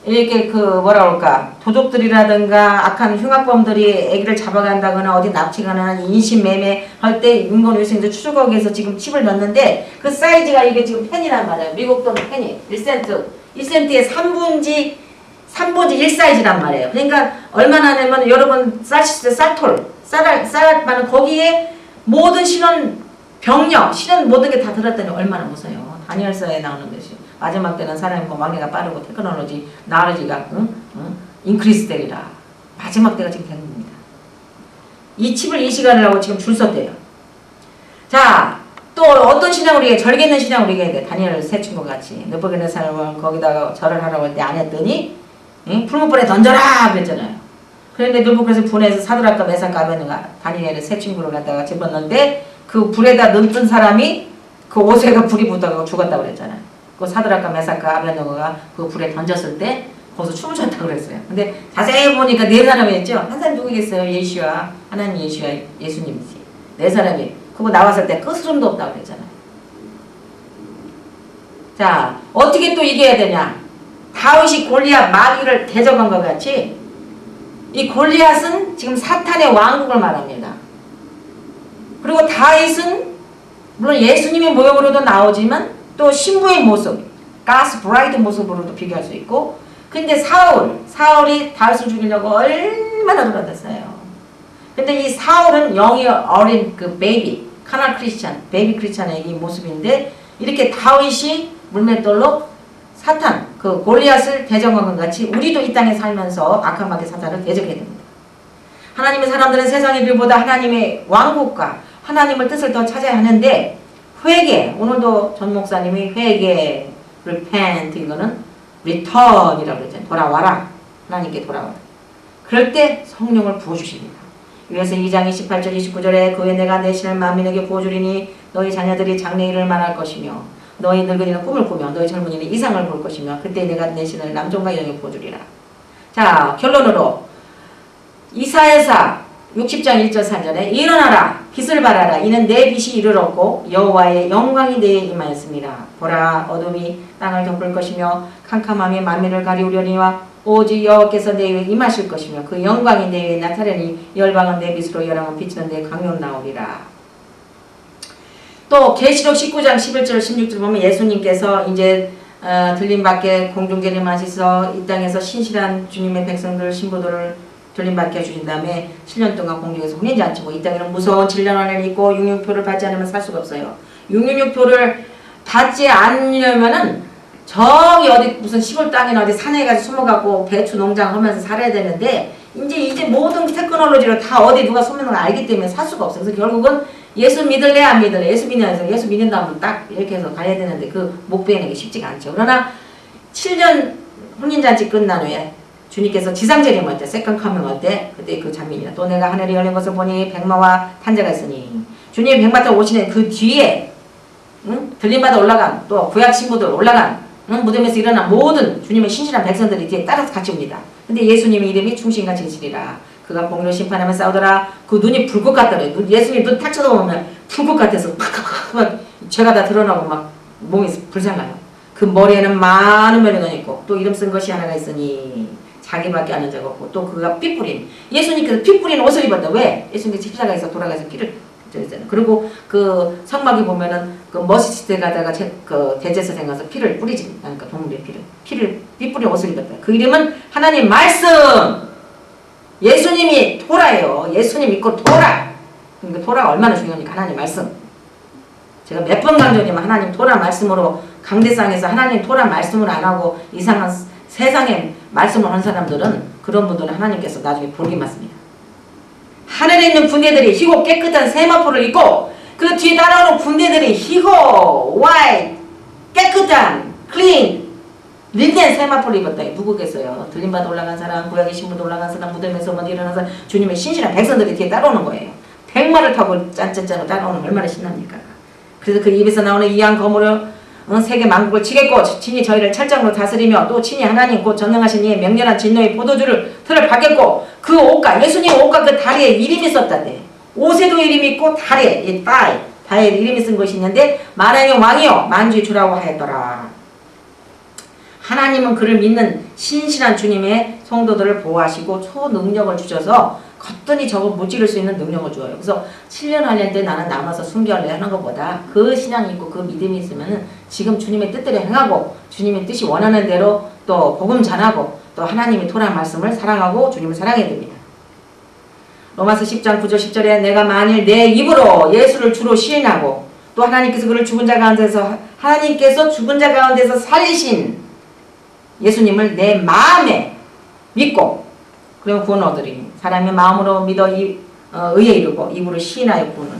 그 뭐라 그럴까 도둑들이라든가 악한 흉악범들이 애기를 잡아간다거나 어디 납치가나 인신매매 할 때 인공위성에서 추적하기 위해서 지금 칩을 넣는데 그 사이즈가 이게 지금 펜이란 말이에요. 미국 돈 펜이 1센트 1센트에 3분지 1 사이즈란 말이에요. 그러니까 얼마나 하냐면 여러분 쌀만 거기에 모든 신원 병력 신원 모든 게 다 들었더니 얼마나 무서워요. 다니엘서에 나오는 것이 마지막 때는 사람이 왕래가 빠르고 테크놀로지 나르지가 인크리스 되리라. 마지막 때가 지금 되는 겁니다. 이 칩을 이식하려고 지금 줄 섰대요. 자, 또 어떤 신앙으로 얘기해? 절개 있는 신앙으로 얘기해야 돼. 다니엘 세 친구가 같이 느부갓네살을 거기다가 절을 하라고 할 때 안 했더니 풀무불에 던져라 그랬잖아요. 그런데 느부갓네살 분해서 사드락과 메삭과 아벤느가 다니엘의 세 친구를 갖다가 집었는데 그 불에다 넣던 사람이 그 옷에가 불이 붙다가 죽었다고 그랬잖아요. 그 사드락과 메삭과 아벤느고가 그 불에 던졌을 때 거기서 춤을 췄다고 그랬어요. 근데 자세히 보니까 네 사람이었죠. 한 사람 누구겠어요? 예수와 하나님 예수와 예수님이지. 네 사람이 그거 나왔을 때 끝스름도 없다고 그랬잖아요. 자, 어떻게 또 이겨야 되냐? 다윗이 골리앗 마귀를 대적한 것 같이 이 골리앗은 지금 사탄의 왕국을 말합니다. 그리고 다윗은 물론 예수님의 모형으로도 나오지만 또 신부의 모습, 가스 브라이드 모습으로도 비교할 수 있고, 근데 사울이 다윗을 죽이려고 얼마나 돌아다녔어요. 근데 이 사울은 영이 어린 그 베이비, 카날 크리스찬, 베이비 크리스찬의 이 모습인데, 이렇게 다윗이 물맷돌로 사탄, 그 골리앗을 대적한 것 같이 우리도 이 땅에 살면서 악한 마귀 사탄을 대적해야 됩니다. 하나님의 사람들은 세상의 일보다 하나님의 왕국과 하나님의 뜻을 더 찾아야 하는데, 회개, 오늘도 전 목사님이 회개, repent, 이거는 return이라고 그랬잖아요. 돌아와라. 하나님께 돌아와라. 그럴 때 성령을 부어주십니다. 그래서 2장 28절 29절에 그의 내가 내 신을 만민에게 부어주리니 너희 자녀들이 장래일을 말할 것이며 너희 늙은이는 꿈을 꾸며 너희 젊은이는 이상을 볼 것이며 그때 내가 내 신을 남종과 여종에 부어주리라. 자, 결론으로 이사야서 60장 1절 4절에 일어나라 빛을 발하라 이는 내 빛이 이르렀고 여호와의 영광이 내게 임하였습니다. 보라 어둠이 땅을 덮을 것이며 캄캄함이 만민을 가리우려니와 오직 여호와께서 내 위에 임하실 것이며 그 영광이 내 위에 나타나니 열방은 내 빛으로 열왕은 비치는 내 강력 나오리라. 또 계시록 19장 11절 16절 보면 예수님께서 이제 들림받게 공중재림하셔서 이 땅에서 신실한 주님의 백성들 신부들을 들림받게 해주신 다음에 7년 동안 공중에서 혼인잔치고 이 땅에는 무서운 질병을 있고 666표를 받지 않으면 살 수가 없어요. 666표를 받지 않으려면은 저기 어디 무슨 시골 땅이나 어디 산에 가서 숨어갖고 배추 농장 하면서 살아야 되는데 이제 모든 테크놀로지로 다 어디 누가 숨는 걸 알기 때문에 살 수가 없어요. 그래서 결국은 예수 믿을래 안 믿을래 예수 믿는다면 딱 이렇게 해서 가야 되는데 그 목 베는 게 쉽지가 않죠. 그러나 7년 혼인잔치 끝난 후에 주님께서 지상재림할 때 세컨 카밍 할 때 그때 그 장면이다. 또 내가 하늘이 열린 것을 보니 백마와 탄자가 있으니 주님이 백마 타고 오시는 그 뒤에 들림받아 올라간 또 구약 신부들 올라간 무덤에서 일어난 모든 주님의 신실한 백성들이 뒤에 따라서 같이 옵니다. 근데 예수님의 이름이 충신같이 계시리라. 그가 공의로 심판하며 싸우더라. 그 눈이 불꽃 같더래. 예수님 눈 탁 쳐다보면 불꽃 같아서 막 죄가 다 드러나고 막 몸이 불살라요. 그 머리에는 많은 멸류관이 있고 또 이름 쓴 것이 하나가 있으니 자기밖에 아는 자가 없고 또 그가 피 뿌린 예수님께서 피 뿌린 옷을 입었다. 왜? 예수님께서 십자가에서 돌아가서 피를 흘렸잖아요. 그리고 그 성막에 보면은 그 머시대 가다가 그 대제사장 가서 피를 뿌리지. 그러니까 동물의 피 뿌린 옷을 입었다. 그 이름은 하나님 말씀. 예수님이 토라예요. 예수님 믿고 토라. 그러니까 토라가 얼마나 중요하니까 하나님 말씀. 제가 몇 번 강조하지만 하나님 토라 말씀으로 강대상에서 하나님 토라 말씀을 안 하고 이상한 세상에 말씀을 하는 사람들은 그런 분들은 하나님께서 나중에 복이 맞습니다. 하늘에 있는 군대들이 희고 깨끗한 세마포를 입고 그 뒤에 따라오는 군대들이 희고 화이트 깨끗한 클린 린넨 세마포를 입었다. 누구겠어요? 들림받아 올라간 사람, 구약의 신부도 올라간 사람, 무덤에서 먼저 일어난 사람, 주님의 신실한 백성들이 뒤에 따라오는 거예요. 백마를 타고 짠짠짠 따라오는 얼마나 신납니까? 그래서 그 입에서 나오는 이양 검으로 세계 만국을 치겠고 친히 저희를 철장으로 다스리며 또 친히 하나님 곧 전능하신 이의 명렬한 진노의 포도주를 틀을 받겠고 그 옷과 예수님 옷과 그 다리에 이름이 썼다대. 옷에도 이름이 있고 다리에 이 다리에 이름이 쓴 것이 있는데 만왕의 왕이요 만주의 주라고 하였더라. 하나님은 그를 믿는 신실한 주님의 성도들을 보호하시고 초능력을 주셔서 거뜬히 저거 무찌를 수 있는 능력을 줘요. 그래서 7년 하려는데 나는 남아서 순교할래 하는 것보다 그 신앙이 있고 그 믿음이 있으면 지금 주님의 뜻대로 행하고 주님의 뜻이 원하는 대로 또 복음 전하고 또 하나님의 토란 말씀을 사랑하고 주님을 사랑해야 됩니다. 로마서 10장 9절 10절에 내가 만일 내 입으로 예수를 주로 시인하고 또 하나님께서 그를 죽은 자 가운데서 살리신 예수님을 내 마음에 믿고 그러면 구원 얻으리니 사람의 마음으로 믿어 의에 이르고 입으로 시인하여 구원을.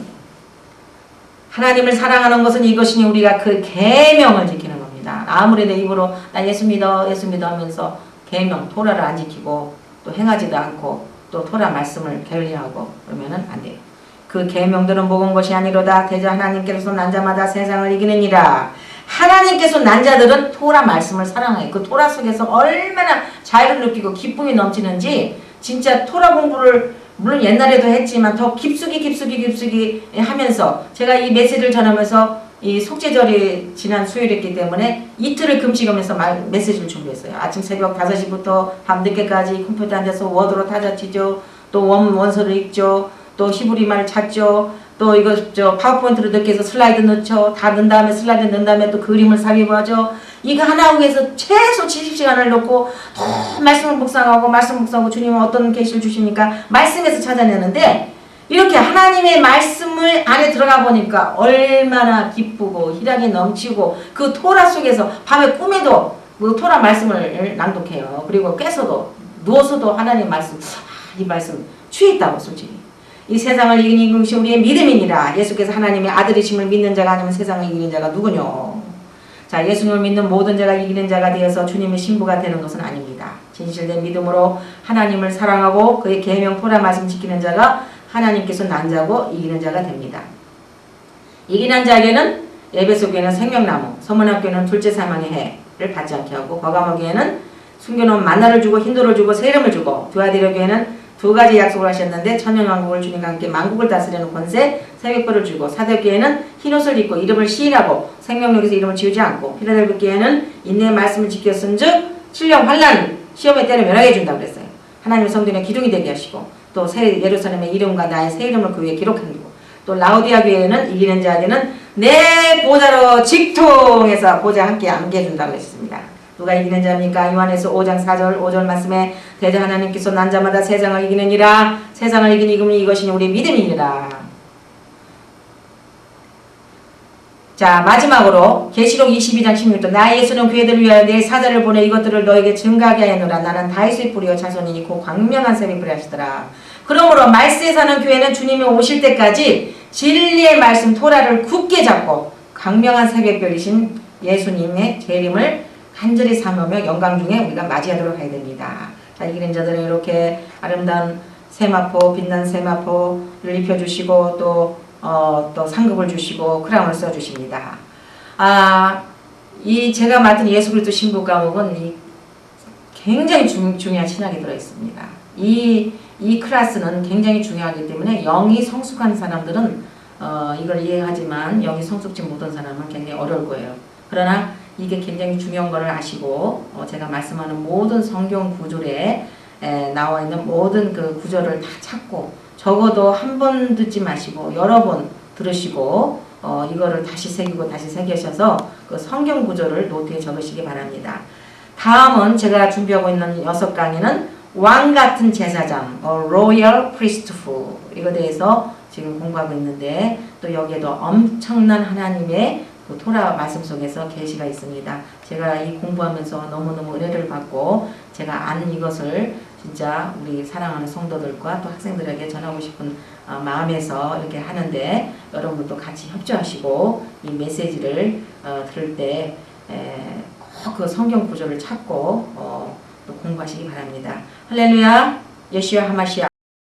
하나님을 사랑하는 것은 이것이니 우리가 그 계명을 지키는 겁니다. 아무리 내 입으로 나 예수 믿어 하면서 계명 토라를 안 지키고 또 행하지도 않고 또 토라 말씀을 게을리하고 그러면은 안 돼요. 그 계명들은 먹은 것이 아니로다. 대저 하나님께서 난 자마다 세상을 이기느니라. 하나님께서 난 자들은 토라 말씀을 사랑해요. 그 토라 속에서 얼마나 자유를 느끼고 기쁨이 넘치는지 진짜 토라 공부를 물론 옛날에도 했지만 더 깊숙이 하면서 제가 이 메시지를 전하면서 이 속죄절이 지난 수요일이었기 때문에 이틀을 금식하면서 메시지를 준비했어요. 아침 새벽 5시부터 밤늦게까지 컴퓨터 앉아서 워드로 타자치죠. 또 원서를 읽죠. 또 히브리말 찾죠. 또 이거 파워포인트로 넣기 위해서 슬라이드 넣죠. 다 넣은 다음에 슬라이드 넣은 다음에 또 그림을 삽입하죠. 이거 하나 하기 위해서 최소 70시간을 넣고 또 말씀을 묵상하고 주님은 어떤 계시를 주십니까? 말씀에서 찾아내는데 이렇게 하나님의 말씀을 안에 들어가 보니까 얼마나 기쁘고 희락이 넘치고 그 토라 속에서 밤에 꿈에도 그 토라 말씀을 낭독해요. 그리고 깨서도 누워서도 하나님 말씀 이 말씀 취했다고 솔직히. 이 세상을 이기는 것이 우리의 믿음이니라. 예수께서 하나님의 아들이심을 믿는 자가 아니면 세상을 이기는 자가 누구뇨. 자, 예수님을 믿는 모든 자가 이기는 자가 되어서 주님의 신부가 되는 것은 아닙니다. 진실된 믿음으로 하나님을 사랑하고 그의 계명 토라 말씀 지키는 자가 하나님께서 난 자고 이기는 자가 됩니다. 이기는 자에게는 에베소 교회는 생명나무, 서문학 교회는 둘째 사망의 해를 받지 않게 하고 버가모 교회는 숨겨놓은 만나를 주고 힌도를 주고 세름을 주고 두아디라 교회는 두 가지 약속을 하셨는데 천년왕국을 주님과 함께 만국을 다스리는 권세 새벽벌을 주고 사도교회는 흰옷을 입고 이름을 시인하고 생명력에서 이름을 지우지 않고 필라델피아 교회는 인내의 말씀을 지켰은즉 신령 환난 시험의 때를 면하게 해준다고 그랬어요. 하나님의 성전의 기둥이 되게 하시고 또 새 예루살렘의 이름과 나의 새 이름을 그 위에 기록해두고 또 라우디아 교회는 이기는 자에게는 내 보좌로 직통해서 보좌 함께 안겨준다고 했습니다. 누가 이기는 자입니까? 요한에서 5장 5절 말씀에 대저 하나님께서 난 자마다 세상을 이기느니라. 세상을 이긴 이금이 이것이니 우리 믿음이니라. 자, 마지막으로 계시록 22장 16절 나 예수는 그애들을 위하여 내 사자를 보내 이것들을 너에게 증가하게 하였노라. 나는 다윗의 뿌리요 자손이니 곧 광명한 샘이 뿌리 하시더라. 그러므로 말세에 사는 교회는 주님이 오실 때까지 진리의 말씀 토라를 굳게 잡고 광명한 새벽별이신 예수님의 재림을 간절히 사모하며 영광 중에 우리가 맞이하도록 해야 됩니다. 자, 이기는 자들은 이렇게 아름다운 세마포, 빛난 세마포를 입혀주시고 또 상급을 주시고 크라운을 써주십니다. 이 제가 맡은 예수 그리스도 신부 과목은 굉장히 중요한 신학이 들어있습니다. 이 클래스는 굉장히 중요하기 때문에 영이 성숙한 사람들은 이걸 이해하지만 영이 성숙지 못한 사람은 굉장히 어려울 거예요. 그러나 이게 굉장히 중요한 것을 아시고 제가 말씀하는 모든 성경 구절에 나와 있는 모든 그 구절을 다 찾고 적어도 한 번 듣지 마시고 여러 번 들으시고 이거를 다시 새기고 다시 새기셔서 그 성경 구절을 노트에 적으시기 바랍니다. 다음은 제가 준비하고 있는 6강의는 왕 같은 제사장, Royal Priesthood 이거에 대해서 지금 공부하고 있는데 또 여기에도 엄청난 하나님의 그 토라 말씀 속에서 계시가 있습니다. 제가 이 공부하면서 너무너무 은혜를 받고 제가 아는 이것을 진짜 우리 사랑하는 성도들과 또 학생들에게 전하고 싶은 마음에서 이렇게 하는데 여러분도 같이 협조하시고 이 메시지를 들을 때 꼭 그 성경 구절을 찾고 또 공부하시기 바랍니다. 할렐루야, 예시와 하마시아.